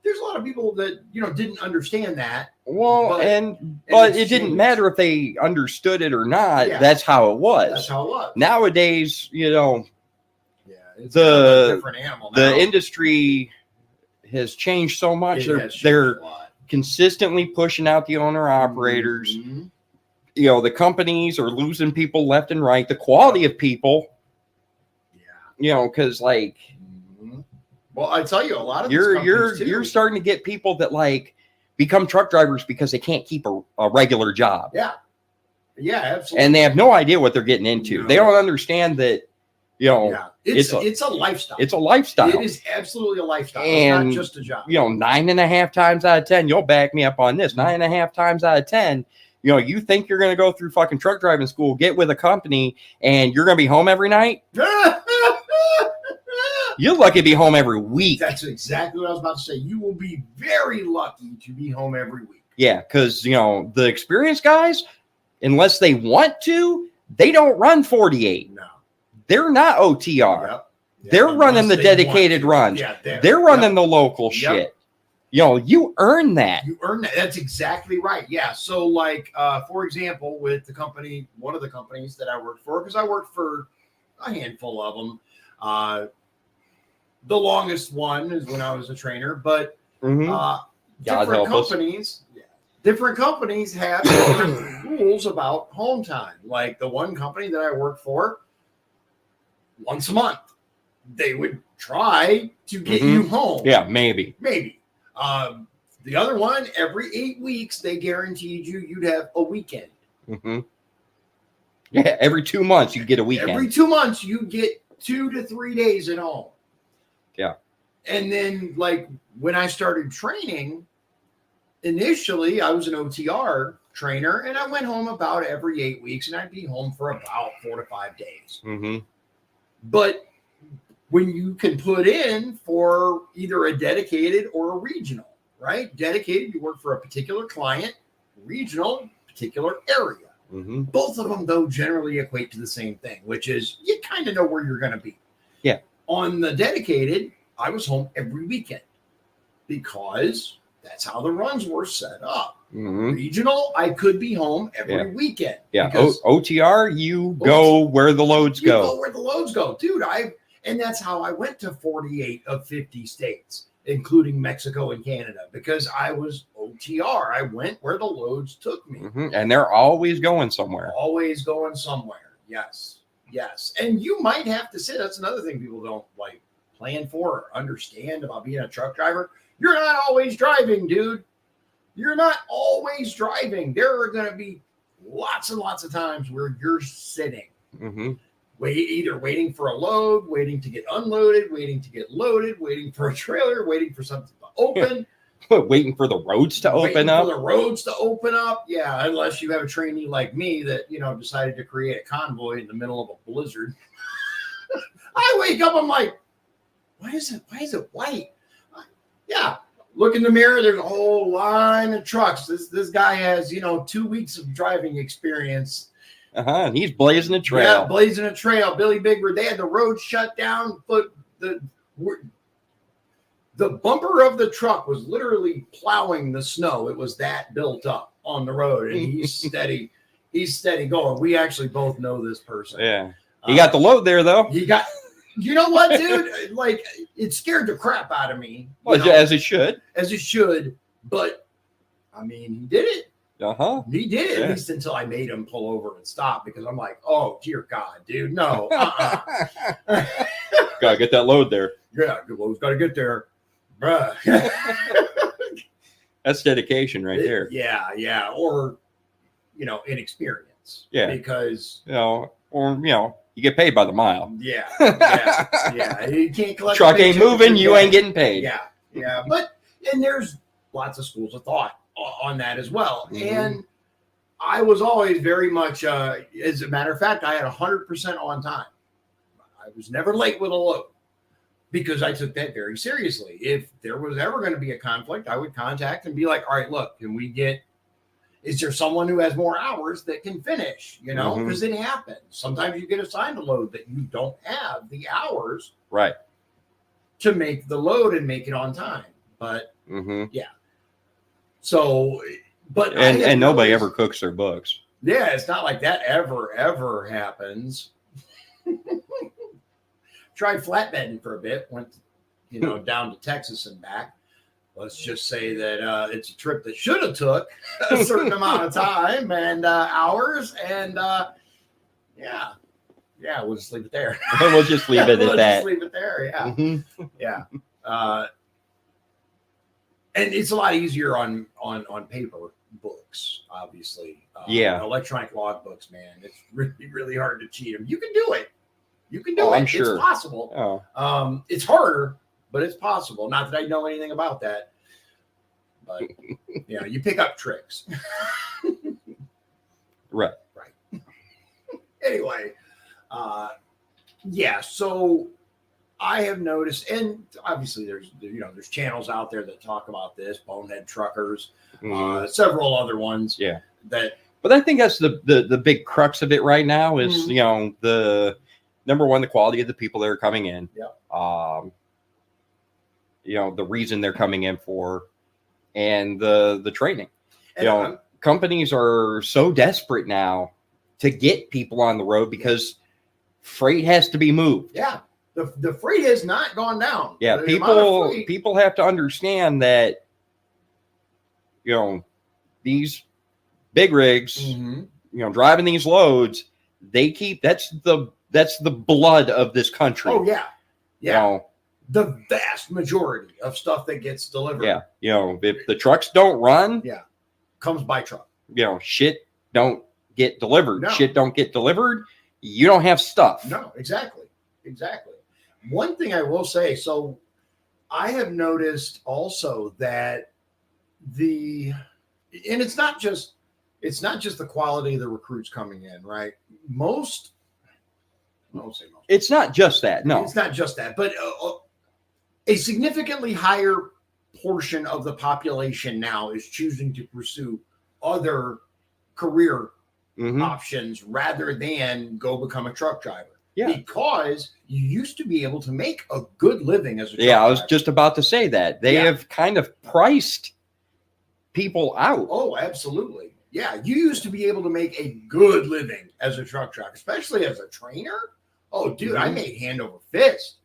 There's a lot of people that didn't understand that. Well, but it didn't matter if they understood it or not. Yeah. That's how it was. That's how it was. Nowadays, it's a different animal now. The industry has changed so much. They're consistently pushing out the owner operators. The companies are losing people left and right. The quality of people. Yeah. Because well, I tell you, a lot of you're starting to get people that become truck drivers because they can't keep a regular job. Yeah. Yeah, absolutely. And they have no idea what they're getting into. No. They don't understand that, it's a lifestyle. It's a lifestyle. It is absolutely a lifestyle. And, it's not just a job. 9.5 times out of 10, you'll back me up on this. 9.5 times out of 10, you think you're going to go through fucking truck driving school, get with a company, and you're going to be home every night? You're lucky to be home every week. That's exactly what I was about to say. You will be very lucky to be home every week. Yeah, because, the experienced guys, unless they want to, they don't run 48. No. They're not OTR. Yep. They're running the dedicated runs. Yeah, they're running the local shit. You earn that. You earn that. That's exactly right. Yeah. So, for example, with one of the companies that I worked for, because I worked for a handful of them, the longest one is when I was a trainer, but different companies have different rules about home time. Like the one company that I worked for, once a month, they would try to get you home. Yeah, maybe. The other one, every 8 weeks, they guaranteed you'd have a weekend. Yeah, every 2 months you get a weekend. Every 2 months you get 2 to 3 days at home. Yeah. And then, when I started training, initially I was an OTR trainer, and I went home about every 8 weeks, and I'd be home for about 4 to 5 days. But when you can put in for either a dedicated or a regional, right? Dedicated, you work for a particular client. Regional, particular area. Both of them, though, generally equate to the same thing, which is you kind of know where you're going to be. Yeah. On the dedicated, I was home every weekend because that's how the runs were set up. Regional, I could be home every weekend. Yeah. OTR, you go where the loads go. You go where the loads go. Dude, and that's how I went to 48 of 50 states, including Mexico and Canada, because I was OTR. I went where the loads took me. And they're always going somewhere. Always going somewhere. Yes. And you might have to say, that's another thing people don't plan for or understand about being a truck driver. You're not always driving, dude. You're not always driving. There are going to be lots and lots of times where you're sitting. Either waiting for a load, waiting to get unloaded, waiting to get loaded, waiting for a trailer, waiting for something to open. Waiting for the roads to open up. Yeah, unless you have a trainee like me that, decided to create a convoy in the middle of a blizzard. I wake up, I'm like, why is it white? Yeah. Look in the mirror, there's a whole line of trucks. This guy has, 2 weeks of driving experience. And he's blazing a trail. Yeah, blazing a trail. Billy Bigford, they had the road shut down, but the bumper of the truck was literally plowing the snow. It was that built up on the road, and he's steady. He's steady going. We actually both know this person. Yeah. He got the load there, though. You know what, dude? It scared the crap out of me. As it should. But, he did it. Uh-huh. He did, Yeah. at least until I made him pull over and stop because I'm like, oh, dear God, dude, no. Gotta get that load there. Yeah, good load's got to get there. Bruh. That's dedication right there. Yeah. Or, inexperience. Yeah. Because, you get paid by the mile. yeah. You can't collect Truck a ain't paycheck moving, every you day. ain't getting paid. Yeah. And there's lots of schools of thought on that as well. Mhm. And I was always very much, as a matter of fact, I had 100% on time. I was never late with a load because I took that very seriously. If there was ever going to be a conflict, I would contact and be like, all right, look, is there someone who has more hours that can finish? Mhm. Because it happens. Sometimes you get assigned a load that you don't have the hours Right. to make the load and make it on time. But Mm-hmm. so, but And nobody ever cooks their books. Yeah, it's not like that ever happens. Tried flatbedding for a bit, went down to Texas and back. Let's just say that it's a trip that should have took a certain amount of time and hours, and we'll just leave it there. We'll just leave it at that. Just leave it there. Yeah, Mhm. yeah. And it's a lot easier on paper books, obviously. Electronic log books, man, it's really, really hard to cheat them. You can do it. I'm sure. It's possible. Oh. It's harder, but it's possible. Not that I know anything about that, but you pick up tricks. Right. Anyway, so I have noticed, and obviously there's channels out there that talk about this, Bonehead Truckers, Mhm. several other ones. Yeah. But I think that's the big crux of it right now is, Mhm. the number one, the quality of the people that are coming in. Yeah. The reason they're coming in for, and the training. and Companies are so desperate now to get people on the road because freight has to be moved. yeah, the freight has not gone down. Yeah, The amount of freight- people have to understand that, these big rigs, Mhm. driving these loads, that's the blood of this country. Oh yeah, You know, the vast majority of stuff that gets delivered, if the trucks don't run, comes by truck. Shit don't get delivered. No. Shit don't get delivered. You don't have stuff. No, exactly. One thing I will say, so I have noticed also that and it's not just the quality of the recruits coming in, right? I won't say most. It's not just that. No. It's not just that, but a significantly higher portion of the population now is choosing to pursue other career Mhm. options rather than go become a truck driver. Yeah. Because you used to be able to make a good living as a truck I was driver. just about to say that. They have kind of priced people out. Oh, absolutely. Yeah, you used to be able to make a good living as a truck driver, especially as a trainer. Oh, dude, I Mhm. made hand over fist.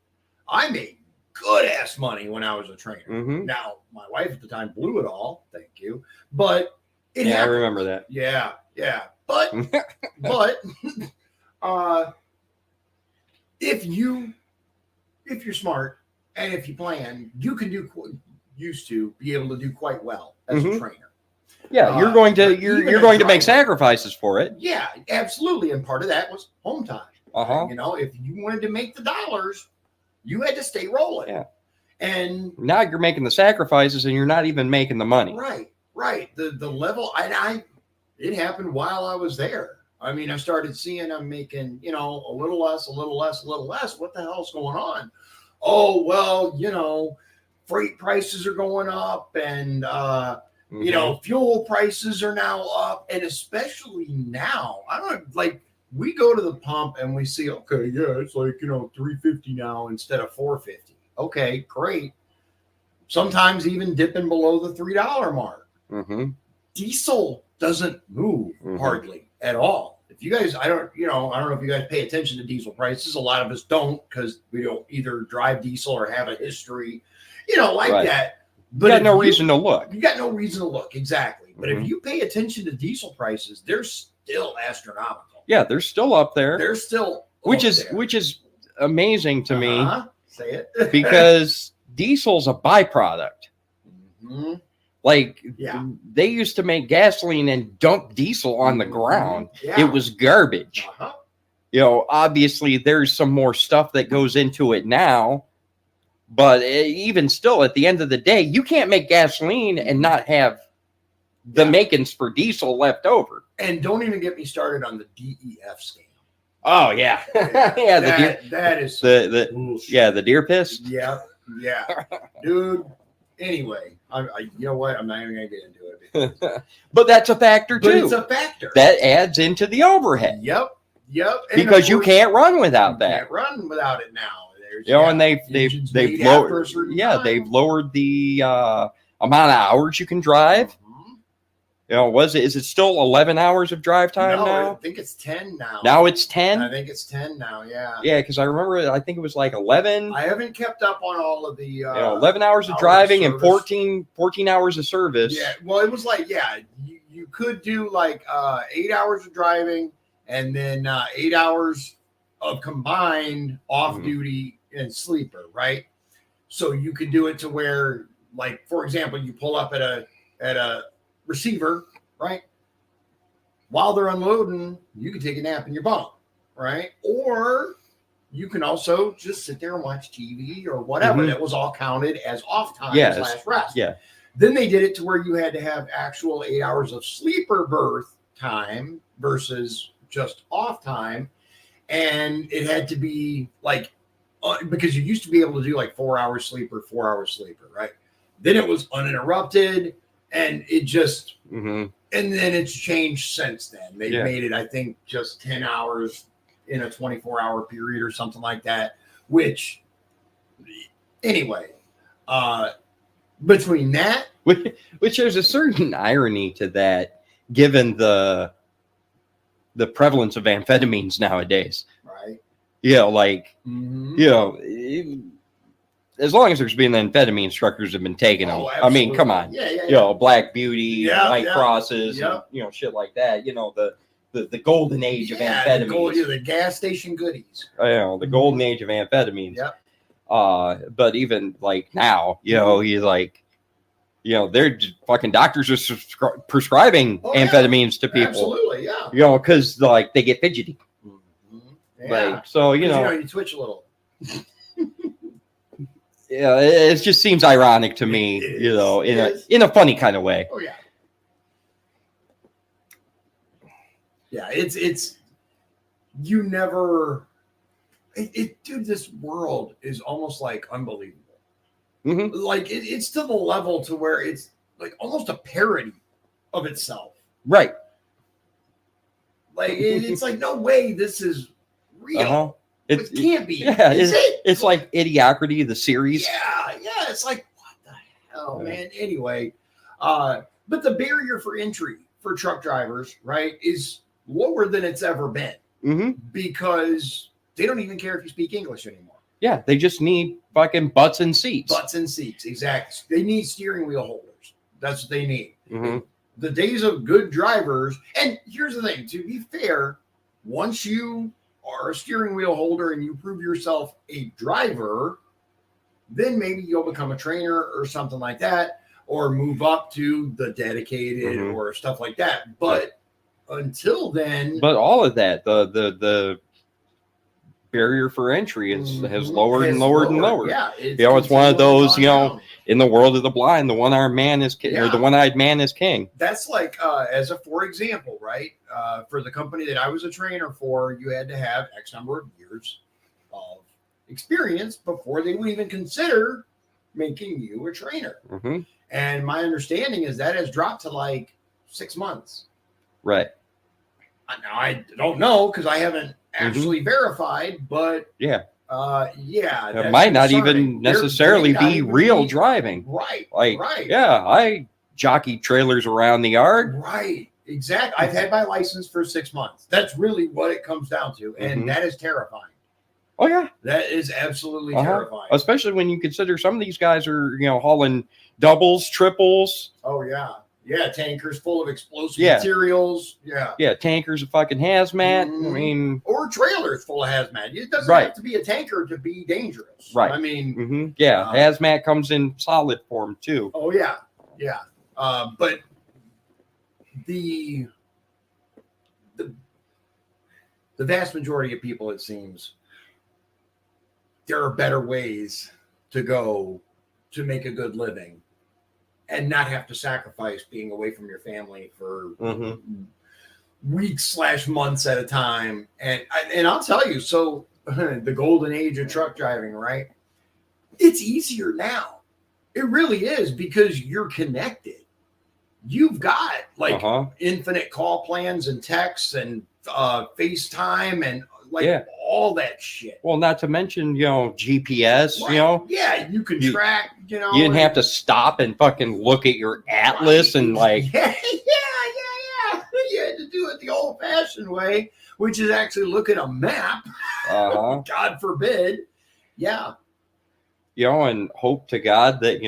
I made good ass money when I was a trainer. Mhm. Now, my wife at the time blew it all. Thank you. But it Yeah, I happened. remember that. Yeah. But if you're smart and if you plan, you can used to be able to do quite well as a Mhm. trainer. Yeah, you're going to even you're a going to make driver. sacrifices for it. Yeah, absolutely. And part of that was home time. Uh-huh. If you wanted to make the dollars, you had to stay rolling. Yeah. And Now you're making the sacrifices and you're not even making the money. right. The level, and it happened while I was there. I mean, I started seeing I'm making, a little less. What the hell's going on? Oh, well, freight prices are going up and, Mhm. fuel prices are now up. And especially now, I don't like, we go to the pump and we see, okay, yeah, it's like, $3.50 now instead of $4.50. Okay, great. Sometimes even dipping below the $3 mark. Mhm. Diesel doesn't move Mhm. hardly at all. If you guys, I don't know if you guys pay attention to diesel prices. A lot of us don't because we don't either drive diesel or have a history, like Right. that. But you got no reason to look. You got no reason to look, exactly. But if you pay attention to diesel prices, they're still astronomical. Yeah, they're still up there. They're still which is amazing to me. Say it. Because diesel's a byproduct. Mm-hmm. Like they used to make gasoline and dump diesel on the ground. Yeah. It was garbage. You know, obviously there's some more stuff that goes into it now, but even still, at the end of the day, you can't make gasoline and not have the makings for diesel left over. And don't even get me started on the DEF scam. Oh yeah, that is the deer piss. Yeah, dude. Anyway, you know what? I'm not even gonna get into it. But that's a factor too. But it's a factor that adds into the overhead. Yep. And because you can't run without that. Can't run without it now. And they've lowered. Yeah, they've lowered the amount of hours you can drive. You know, is it still 11 hours of drive time now? I think it's 10 now. Now it's 10? I think it's 10 now, yeah. Yeah, because I remember, I think it was like 11. I haven't kept up on all of the... 11 hours of driving and 14 hours of service. Yeah, well, it was like, you could do like 8 hours of driving and then 8 hours of combined off-duty and sleeper, right? So you could do it to where, like, for example, you pull up at a receiver, right? While they're unloading, you can take a nap in your bunk, right? Or you can also just sit there and watch TV or whatever. That was all counted as off time / rest. Yeah. Then they did it to where you had to have actual 8 hours of sleeper berth time versus just off time. And it had to be like, because you used to be able to do like 4 hours sleeper, 4 hours sleeper, right? Then it was uninterrupted. And it just, and then it's changed since then. They made it, I think, just 10 hours in a 24-hour period or something like that. Which, anyway, between that, which there's a certain irony to that, given the prevalence of amphetamines nowadays. Right. Like, as long as there's been amphetamine instructors have been taking them. Absolutely. I mean, come on. Black Beauty, White Crosses, and, shit like that. The golden age of amphetamines. The gas station goodies. The golden age of amphetamines. But even like now, they're just fucking doctors are prescribing amphetamines to people. Absolutely, yeah. Because like they get fidgety. Like, so you twitch a little. Yeah, it just seems ironic to me, in a funny kind of way. Oh yeah. Yeah, it's you never dude, this world is almost like unbelievable. Like it's to the level to where it's like almost a parody of itself. Right. Like it's like, no way this is real. It can't be. Yeah, it's like Idiocracy, the series. Yeah. It's like, what the hell, man? Anyway, but the barrier for entry for truck drivers, right, is lower than it's ever been. Because they don't even care if you speak English anymore. Yeah, they just need fucking butts and seats. Butts and seats, exactly. They need steering wheel holders. That's what they need. The days of good drivers, and here's the thing, to be fair, once you are a steering wheel holder and you prove yourself a driver, then maybe you'll become a trainer or something like that, or move up to the dedicated or stuff like that. But until then, all of that, the barrier for entry has lowered and lowered and lowered. Yeah, it's one of those, in the world of the blind, the one-armed man is king, or the one-eyed man is king. That's like, as a for example, right? For the company that I was a trainer for, you had to have X number of years of experience before they would even consider making you a trainer. And my understanding is that has dropped to like 6 months. Right. Now I don't know because I haven't actually verified, but it might not even necessarily be real driving. Right. I jockey trailers around the yard. Right. Exactly. I've had my license for 6 months. That's really what it comes down to, and that is terrifying. Oh yeah, that is absolutely terrifying. Especially when you consider some of these guys are hauling doubles, triples. Oh yeah. Yeah, tankers full of explosive Yeah. materials. Yeah. Yeah, tankers of fucking hazmat. Mhm. I mean, or trailers full of hazmat. It doesn't Right. have to be a tanker to be dangerous. Right. I mean, yeah, hazmat comes in solid form too. oh yeah, yeah. But the vast majority of people, it seems, there are better ways to go to make a good living and not have to sacrifice being away from your family for weeks/months at a time. And I'll tell you, so the golden age of truck driving, right? It's easier now. It really is, because you're connected. You've got like infinite call plans and texts and FaceTime and like all that shit. Well, not to mention, GPS, Right. Yeah, you can track, You didn't have to stop and fucking look at your atlas and like. Yeah. You had to do it the old-fashioned way, which is actually look at a map. God forbid. Yeah. And hope to God that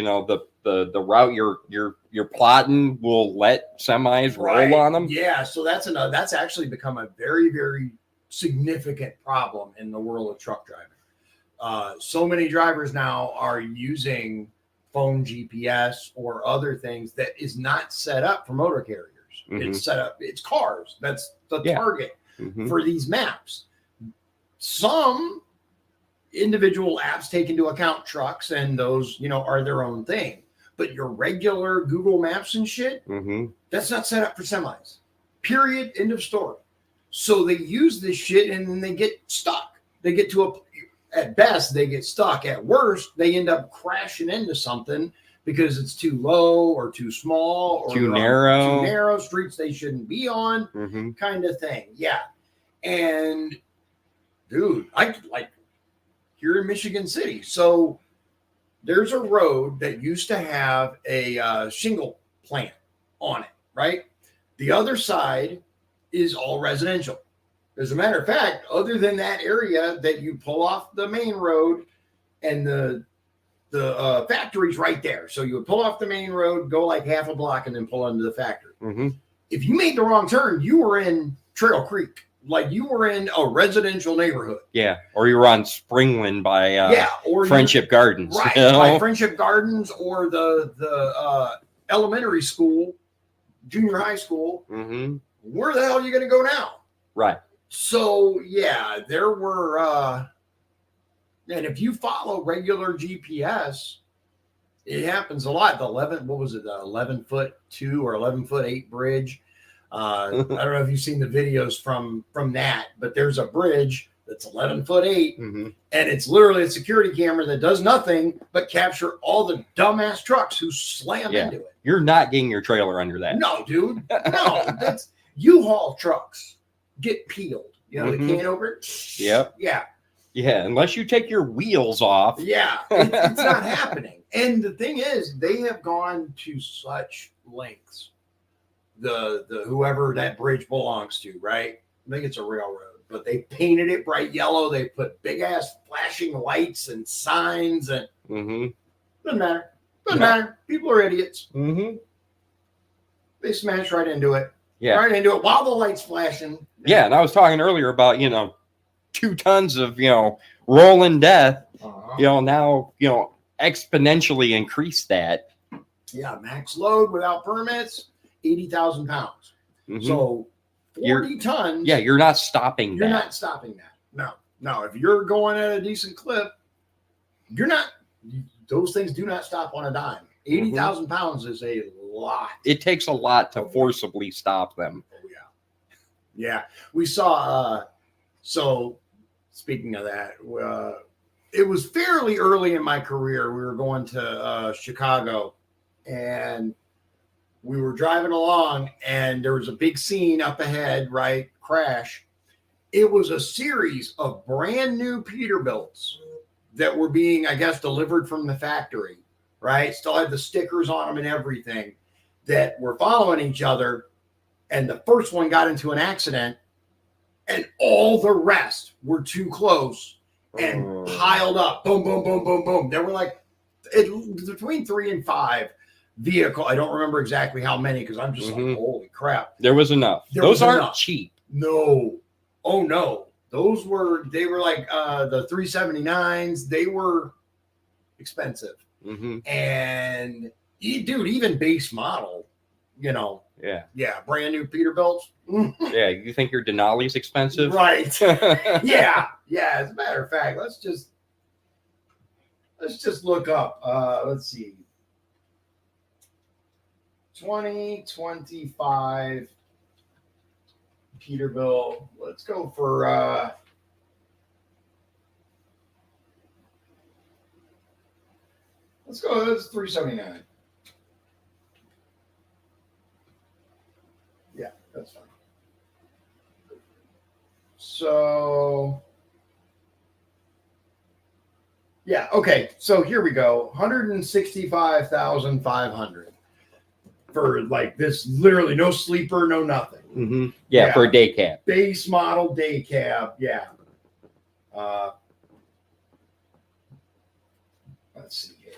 the route you're plotting will let semis roll on them. Yeah, so that's actually become a very, very significant problem in the world of truck driving. So many drivers now are using phone GPS or other things that is not set up for motor carriers. It's set up, it's cars. That's the target for these maps. Some individual apps take into account trucks, and those, are their own thing. But your regular Google Maps and shit, that's not set up for semis. Period. End of story. So they use this shit and then they get stuck. They get at best, they get stuck. At worst, they end up crashing into something because it's too low or too small or too narrow streets they shouldn't be on, kind of thing. Yeah. And dude, here in Michigan City. So there's a road that used to have a shingle plant on it, right? The other side is all residential. As a matter of fact, other than that area that you pull off the main road and the factory's right there. So you would pull off the main road, go like half a block, and then pull into the factory. If you made the wrong turn, you were in Trail Creek. Like you were in a residential neighborhood. Yeah. Or you were on Springland by or Friendship Gardens. Right. By Friendship Gardens or the elementary school, junior high school. Where the hell are you going to go now? Right. So, yeah, there were, and if you follow regular GPS, it happens a lot. The 11-foot-2 or 11-foot-8 bridge. I don't know if you've seen the videos from that, but there's a bridge that's 11-foot-8, and it's literally a security camera that does nothing but capture all the dumbass trucks who slam into it. You're not getting your trailer under that. No, dude. No, that's U-Haul trucks get peeled. The can over. Yep. Yeah. Yeah, unless you take your wheels off. Yeah, it's not happening. And the thing is, they have gone to such lengths. The whoever that bridge belongs to, right? I think it's a railroad, but they painted it bright yellow. They put big ass flashing lights and signs, and doesn't matter. Doesn't matter. People are idiots. They smash right into it. Yeah, right into it while the light's flashing. Yeah, and I was talking earlier about 2 tons of rolling death. Now exponentially increase that. Yeah, max load without permits, 80,000 pounds. So 40 tons. Yeah, you're not stopping that. You're not stopping that. No. If you're going at a decent clip, you're not. Those things do not stop on a dime. 80,000 pounds is a lot. It takes a lot to forcibly stop them. Oh, yeah. Yeah. We saw, so speaking of that, it was fairly early in my career. We were going to Chicago, and we were driving along, and there was a big scene up ahead, right? Crash. It was a series of brand new Peterbilts that were being, I guess, delivered from the factory, right? Still had the stickers on them and everything, that were following each other. And the first one got into an accident, and all the rest were too close and piled up. Boom, boom, boom, boom, boom. There were like between 3 and 5 vehicle. I don't remember exactly how many because I'm just like, holy crap. There was enough. Those aren't cheap. No. Oh, no. They were like the 379s. They were expensive. And, dude, even base model, Yeah, brand new Peterbilts. Yeah, you think your Denali's expensive? Right. Yeah. As a matter of fact, let's just look up. Let's see. 2025 Peterbilt. Let's go for let's go. That's 379. Yeah, that's fine. So yeah, okay. So here we go. 165,500 for like this. Literally no sleeper, no nothing. Yeah, for a day cab. Base model day cab. Yeah. Let's see here.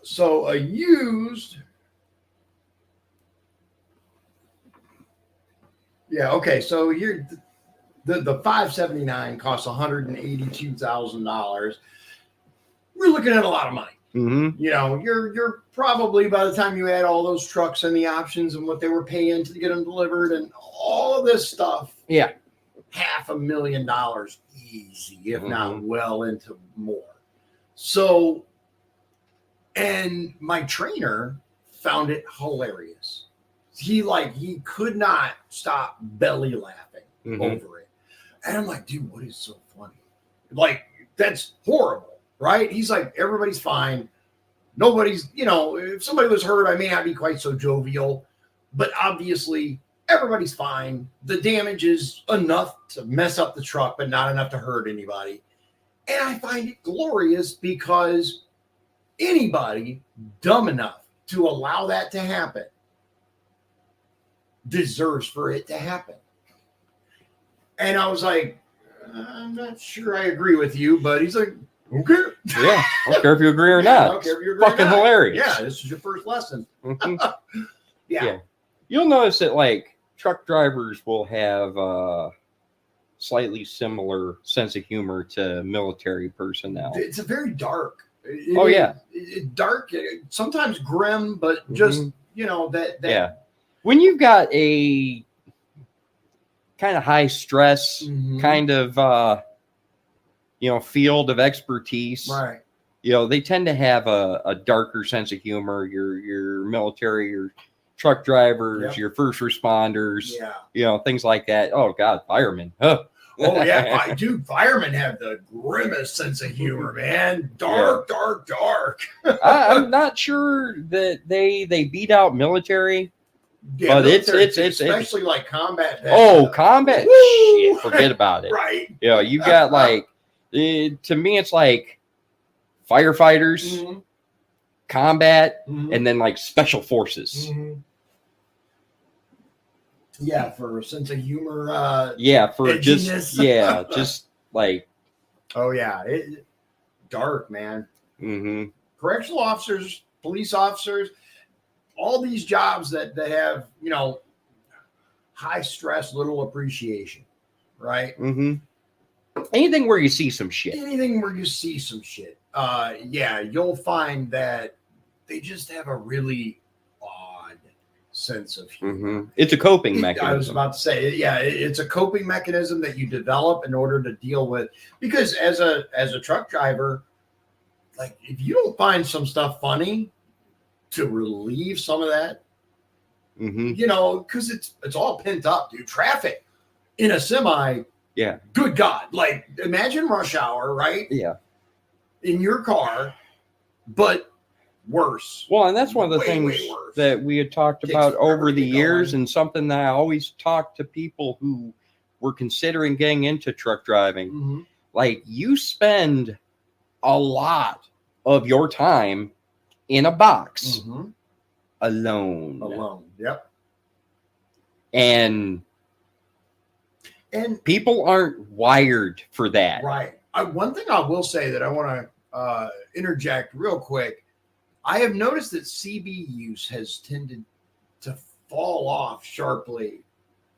So a used. Yeah. Okay. So here, the 579 costs $182,000. We're looking at a lot of money. You're probably, by the time you add all those trucks and the options and what they were paying to get them delivered and all of this stuff. Yeah. $500,000 easy, if not well into more. So, and my trainer found it hilarious. He could not stop belly laughing over it. And I'm like, dude, what is so funny? Like, that's horrible, right? He's like, everybody's fine. Nobody's, if somebody was hurt, I may not be quite so jovial, but obviously everybody's fine. The damage is enough to mess up the truck, but not enough to hurt anybody. And I find it glorious because anybody dumb enough to allow that to happen deserves for it to happen. And I was like, I'm not sure I agree with you, but he's like, okay. Yeah, I don't care if you agree or not. I don't care if you agree fucking or not. Hilarious. Yeah, this is your first lesson. Yeah. You'll notice that like truck drivers will have a slightly similar sense of humor to military personnel. It's a very dark. Dark, sometimes grim, but just that. Yeah. When you've got a kind of high stress kind of field of expertise, right? They tend to have a darker sense of humor. Your military, your truck drivers, your first responders, things like that. Oh God, firemen. Huh. Oh yeah, dude, firemen have the grimmest sense of humor, man. Dark. I'm not sure that they beat out military. Yeah, but it's especially like combat. Combat. Shit, forget about it. Right. You got like to me, it's like firefighters, combat, and then like special forces. Yeah, for a sense of humor. For edginess. just like. Oh yeah, dark, man. Correctional officers, police officers, all these jobs that have high stress, little appreciation, right? Anything where you see some shit. You'll find that they just have a really odd sense of humor. It's a coping mechanism. I was about to say, it's a coping mechanism that you develop in order to deal with. Because as a truck driver, like if you don't find some stuff funny to relieve some of that, because it's all pent up, dude. Traffic in a semi. Yeah. Good God. Like imagine rush hour, right? Yeah. In your car, but worse. Well, and that's one of the things that we had talked about over the years, and something that I always talk to people who were considering getting into truck driving. Like you spend a lot of your time in a box alone. Yep. And And people aren't wired for that. right. One thing I will say that I want to interject real quick. I have noticed that CB use has tended to fall off sharply,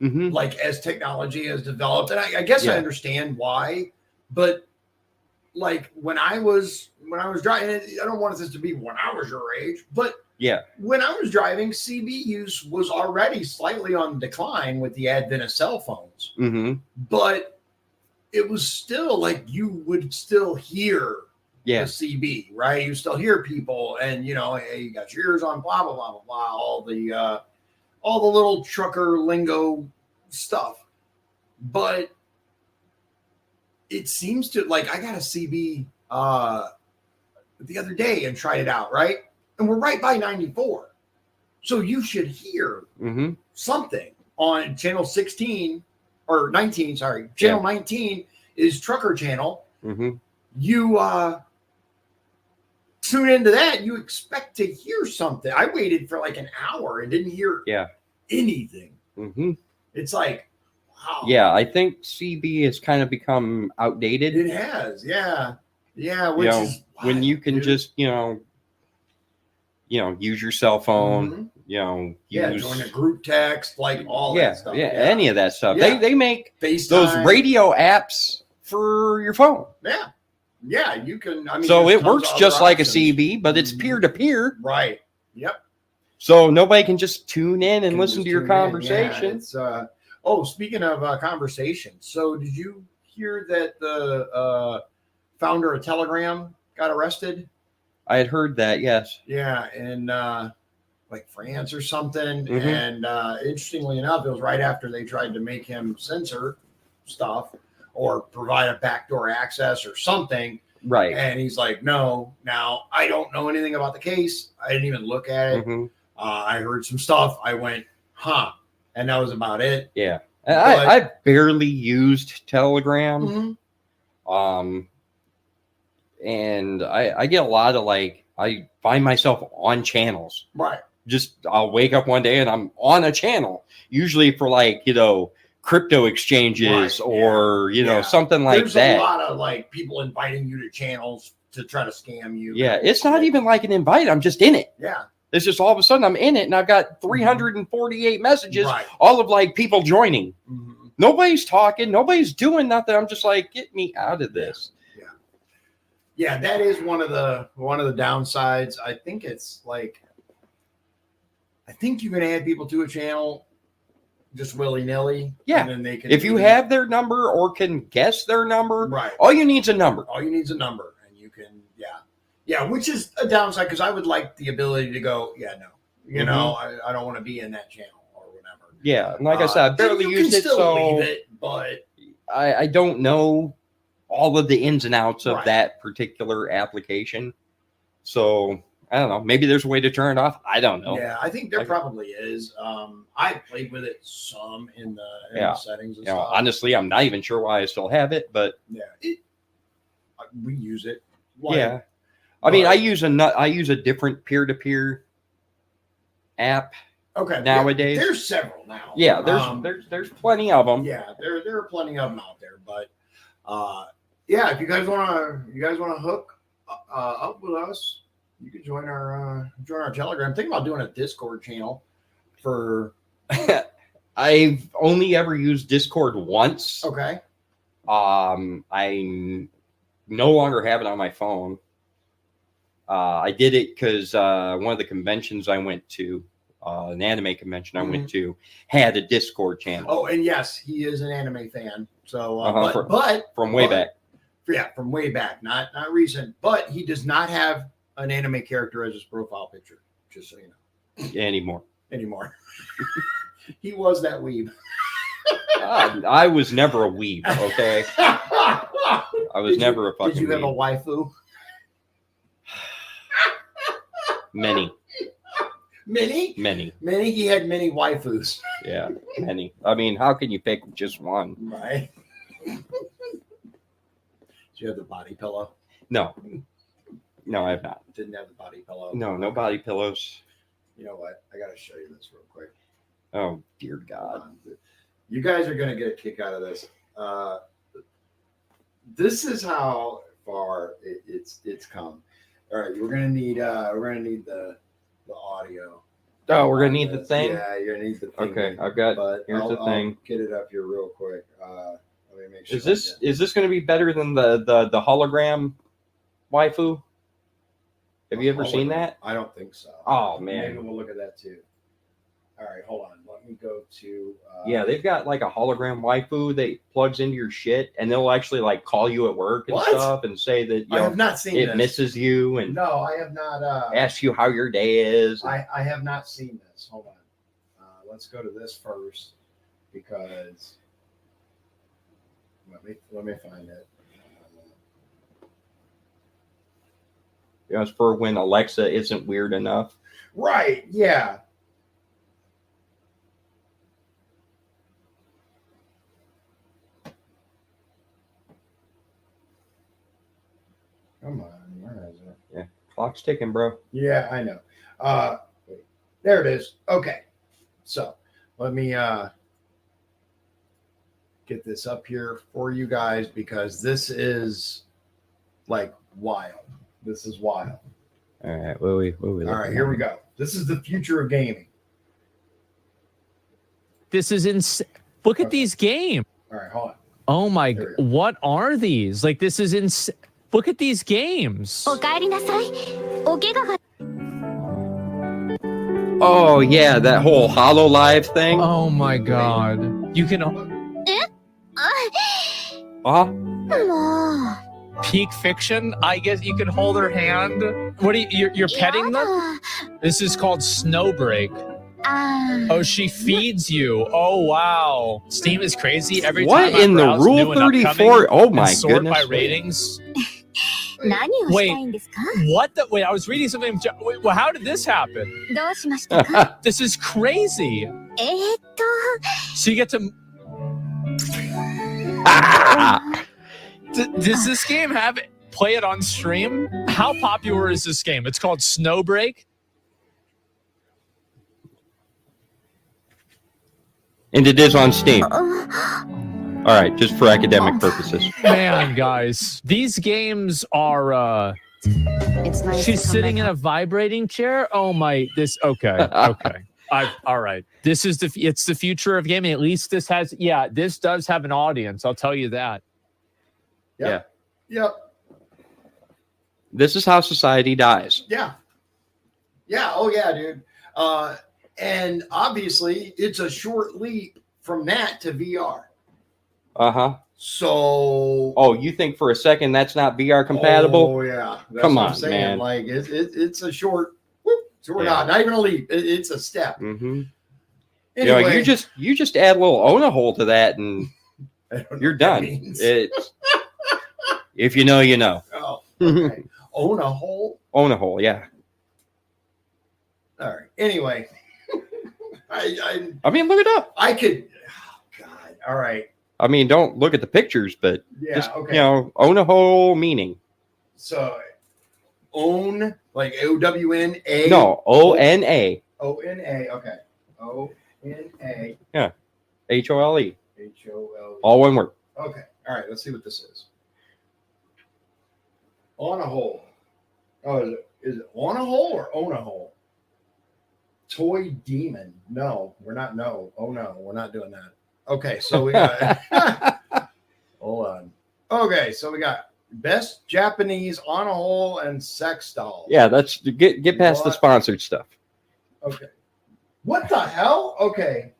Mm-hmm. like as technology has developed. And I guess I understand why, but like when I was driving, I don't want this to be when I was your age, but yeah, when I was driving, CB use was already slightly on decline with the advent of cell phones. Mm-hmm. But it was still like you would still hear the CB, right? You still hear people, and hey, you got your ears on, blah blah blah blah blah, all the little trucker lingo stuff. But it seems to, like, I got a CB the other day and tried it out, right? And we're right by 94, so you should hear something on channel 16 or 19. Sorry, channel 19 is trucker channel. You tune into that, you expect to hear something. I waited for like an hour and didn't hear anything. It's like, wow. Yeah, I think CB has kind of become outdated. It has, yeah. Which is when you can just use your cell phone. Use, join a group text, like all that stuff. Yeah, any of that stuff. Yeah. They make FaceTime. Those radio apps for your phone. Yeah, you can. I mean, so it works just like a CB, but it's peer to peer. Right. Yep. So nobody can just tune in and listen to your conversation. Yeah, speaking of conversation, so did you hear that the founder of Telegram got arrested? I had heard that, yes. Yeah, in like France or something. And interestingly enough, it was right after they tried to make him censor stuff or provide a backdoor access or something. Right. And he's like, no. Now, I don't know anything about the case. I didn't even look at it. I heard some stuff. I went, huh. And that was about it. Yeah. I barely used Telegram. And I get a lot of I find myself on channels. Right. Just I'll wake up one day and I'm on a channel, usually for crypto exchanges or something like There's that. There's a lot of people inviting you to channels to try to scam you. Yeah, it's not even like an invite. I'm just in it. Yeah. It's just all of a sudden I'm in it and I've got 348 messages, all of people joining. Nobody's talking, nobody's doing nothing. I'm just like, get me out of this. Yeah, that is one of the downsides. I think it's I think you can add people to a channel just willy-nilly. Yeah. And then they can, if you have their number or can guess their number, right. All you need is a number. All you need is a number. And you can, which is a downside because I would like the ability to go, no. I don't want to be in that channel or whatever. Yeah. And like I said, I barely used it. So leave it, but I don't know all of the ins and outs of that particular application. So I don't know. Maybe there's a way to turn it off. I don't know. Yeah, I think there probably is. I played with it some in the settings and stuff. Honestly, I'm not even sure why I still have it, but we use it. I mean, I use a different peer-to-peer app. Okay. Nowadays, there's several now. Yeah, there's plenty of them. Yeah, there are plenty of them out there, but if you guys wanna hook up with us, you can join our Telegram. Think about doing a Discord channel for. I've only ever used Discord once. Okay. I no longer have it on my phone. I did it because one of the conventions I went to, an anime convention I went to, had a Discord channel. Oh, and yes, he is an anime fan. So, but from way back. Yeah, from way back, not recent. But he does not have an anime character as his profile picture. Just so you know. Anymore. He was that weeb. I was never a weeb. Okay. I was never a fucking. Did you have weeb. A waifu? Many. Many. He had many waifus. Yeah, many. I mean, how can you pick just one? Right. Do you have the body pillow? No, I have not. Didn't have the body pillow. No body pillows. You know what? I gotta show you this real quick. Oh dear God. You guys are gonna get a kick out of this. This is how far it's come. All right, we're gonna need the audio. Oh, we're gonna need the thing. Yeah, you're gonna need the thing. Okay, I've got. But Here's the thing. I'll get it up here real quick. Let me make sure. Is this going to be better than the hologram waifu? Have you ever seen that? I don't think so. Oh man, maybe we'll look at that too. All right, hold on. Let me go to. Yeah, they've got like a hologram waifu that plugs into your shit, and they'll actually like call you at work and stuff, and say that I have not seen it misses you, and no, I have not. Ask you how your day is. I have not seen this. Hold on. Let's go to this first because let me find it. It's for when Alexa isn't weird enough. Right. Yeah. Come on, where is it? Yeah, clock's ticking, bro. Yeah, I know. Wait, there it is. Okay, so let me get this up here for you guys because this is like wild. This is wild. All right, what we all right, here we go. This is the future of gaming. This is insane. Look at these games. All right, hold on. Oh my god, what are these? Like, this is insane. Look at these games. Oh yeah, that whole HoloLive thing. Oh my god. You can peak fiction. I guess you can hold her hand. What are you're petting them? This is called Snowbreak. Oh, she feeds you. Oh wow. Steam is crazy. Every what time in the Rule 34? Oh my sort goodness. by ratings. Wait, what the? Wait, I was reading something. Wait, well, how did this happen? This is crazy. So you get to. Does this game have it? Play it on stream? How popular is this game? It's called Snowbreak. And it is on Steam. All right, just for academic purposes. Man, guys, these games are. It's nice. She's sitting in a vibrating chair. Oh my! This okay. All right. This is it's the future of gaming. At least this has. Yeah, this does have an audience. I'll tell you that. Yep. Yep. This is how society dies. Yeah. Yeah. Oh yeah, dude. And obviously, it's a short leap from that to VR. Uh-huh. So. Oh, you think for a second that's not VR compatible? Oh yeah. That's Come what on, I'm saying. man. Like it's a short. Not even a leap. It's a step. Mm-hmm. Anyway, you just add a little own a hole to that, and you're done. It's if you know, you know. Oh, okay. Own a hole. Own a hole, yeah. All right. Anyway, I mean, look it up. I could. Oh God. All right. I mean, don't look at the pictures, but Yeah. just, Okay. Own a hole meaning. So, own like OWNA. No, ONA. ONA. Okay. ONA. Yeah. HOLE. HOLE. All one word. Okay. All right. Let's see what this is. On a hole. Oh, is it on a hole or own a hole? Toy demon. No, we're not. No. Oh no, we're not doing that. Okay, so we got. Hold on. Okay, so we got best Japanese on a hole and sex doll. Yeah, that's get past the sponsored stuff. Okay. What the hell? Okay.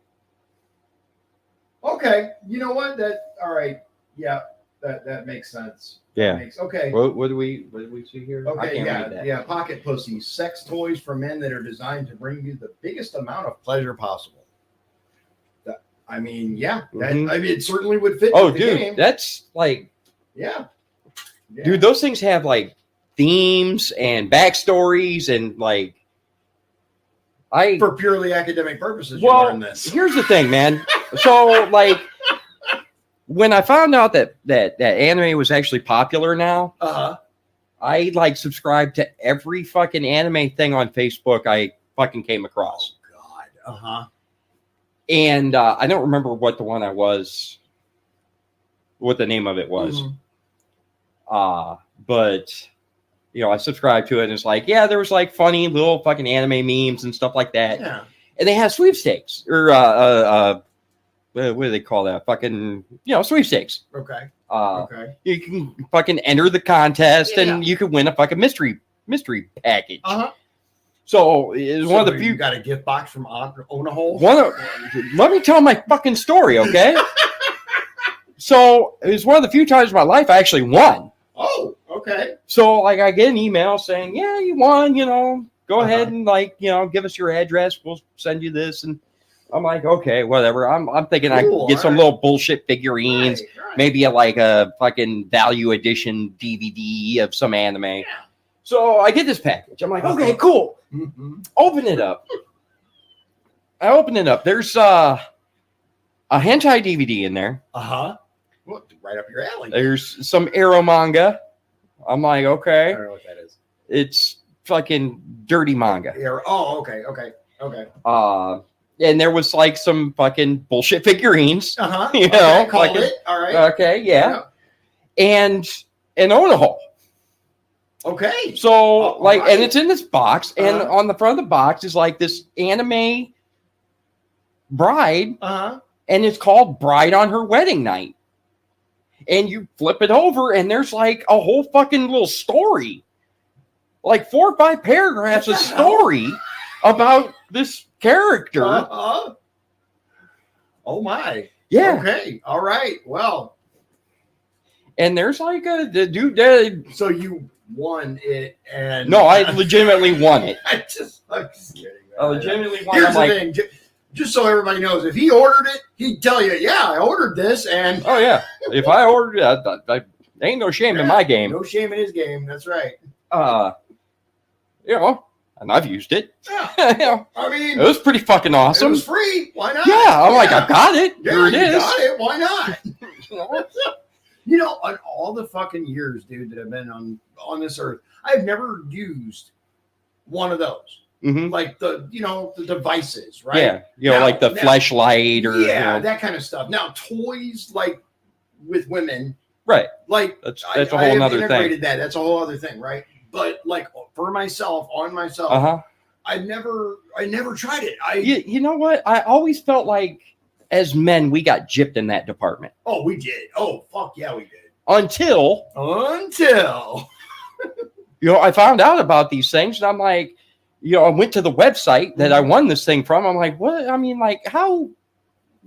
Okay. You know what? All right. Yeah, that makes sense. Yeah. Okay. What do we see here? Okay, yeah. Pocket pussies, sex toys for men that are designed to bring you the biggest amount of pleasure possible. I mean, yeah. Mm-hmm. I mean, it certainly would fit. Oh, the dude, game. that's like, yeah. Dude, those things have like themes and backstories and like, for purely academic purposes. Well, you learn this. Here's the thing, man. So like, when I found out that anime was actually popular now, I like subscribed to every fucking anime thing on Facebook I fucking came across. Oh God. And I don't remember what the one what the name of it was. But I subscribed to it, and it's like, yeah, there was like funny little fucking anime memes and stuff like that. Yeah. And they have sweepstakes or what do they call that? Fucking sweepstakes. Okay. Okay. You can fucking enter the contest, and you can win a fucking mystery package. So it's one of the few. You got a gift box from Onahole. Let me tell my fucking story, okay? So it was one of the few times in my life I actually won. Oh, okay. So like I get an email saying, yeah, you won, go ahead and give us your address. We'll send you this. And I'm like, okay, whatever. I'm thinking cool, I get some little bullshit figurines, maybe a fucking value edition DVD of some anime. Yeah. So I get this package. I'm like, okay, cool. Open it up. I open it up. There's a hentai DVD in there. Well, right up your alley. There's some Arrow manga. I'm like, okay. I don't know what that is. It's fucking dirty manga. Oh, okay. And there was like some fucking bullshit figurines. Okay, called it. All right. Okay, yeah. And an Onahole. Okay. So and it's in this box, and on the front of the box is like this anime bride, and it's called Bride on Her Wedding Night. And you flip it over, and there's like a whole fucking little story, like 4 or 5 paragraphs of story about this character. Oh my. Yeah. Okay. All right. Well. And there's like the dude. So you won it, and no, I legitimately won it. I'm just kidding. I legitimately won. Here's the thing. Just so everybody knows, if he ordered it, he'd tell you, yeah, I ordered this. And oh, yeah. If I ordered it, there ain't no shame in my game. No shame in his game. That's right. And I've used it. Yeah. I mean, it was pretty fucking awesome. It was free. Why not? Yeah. I'm like, I got it. Yeah, Here it is. Got it. Why not? On all the fucking years, dude, that I've been on this earth, I've never used one of those. Like the devices, right? Yeah, like the fleshlight or that kind of stuff. Now toys like with women, right? Like that's a whole other thing. That's a whole other thing, right? But like for myself, I never tried it. You know what? I always felt like as men we got gypped in that department. Oh, we did. Oh, fuck yeah, we did. Until I found out about these things, and I'm like. I went to the website that I won this thing from. I'm like, what? I mean, like, how?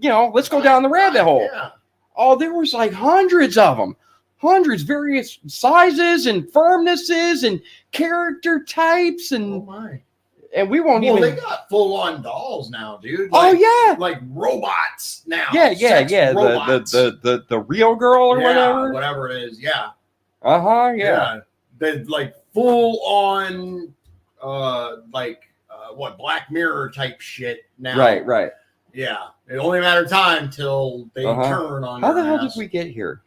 Let's go down the rabbit hole. Yeah. Oh, there was like hundreds of them. Various sizes and firmnesses and character types. And, and we won't even. Well, they got full-on dolls now, dude. Like robots now. Yeah. Robots. The real girl or whatever. Whatever it is. Yeah. Yeah. They're like full-on. Black Mirror type shit now. Right. Yeah. It only matter of time till they turn on. How the hell did we get here?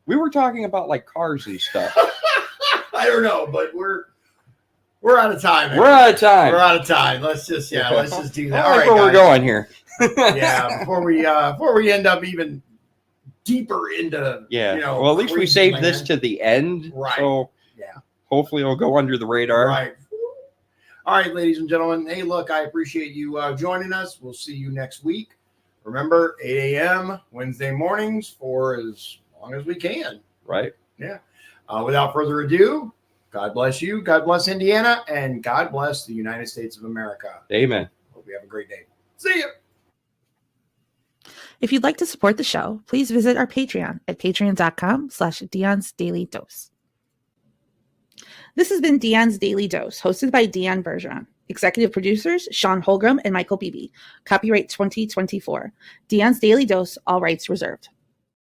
We were talking about like cars and stuff. I don't know, but we're out of time. We're out of time. Let's just do that. All right, where we're going here. Before we end up even deeper into well, at least we saved this to the end. Right. So hopefully it'll go under the radar. Right. All right, ladies and gentlemen. Hey, look, I appreciate you joining us. We'll see you next week. Remember, 8 a.m. Wednesday mornings for as long as we can. Right. Yeah. Without further ado, God bless you. God bless Indiana. And God bless the United States of America. Amen. Hope you have a great day. See you. If you'd like to support the show, please visit our Patreon at patreon.com/Dion's Daily Dose. This has been Dion's Daily Dose, hosted by Dion Bergeron. Executive producers, Sean Holgram and Michael Beebe. Copyright 2024. Dion's Daily Dose, all rights reserved.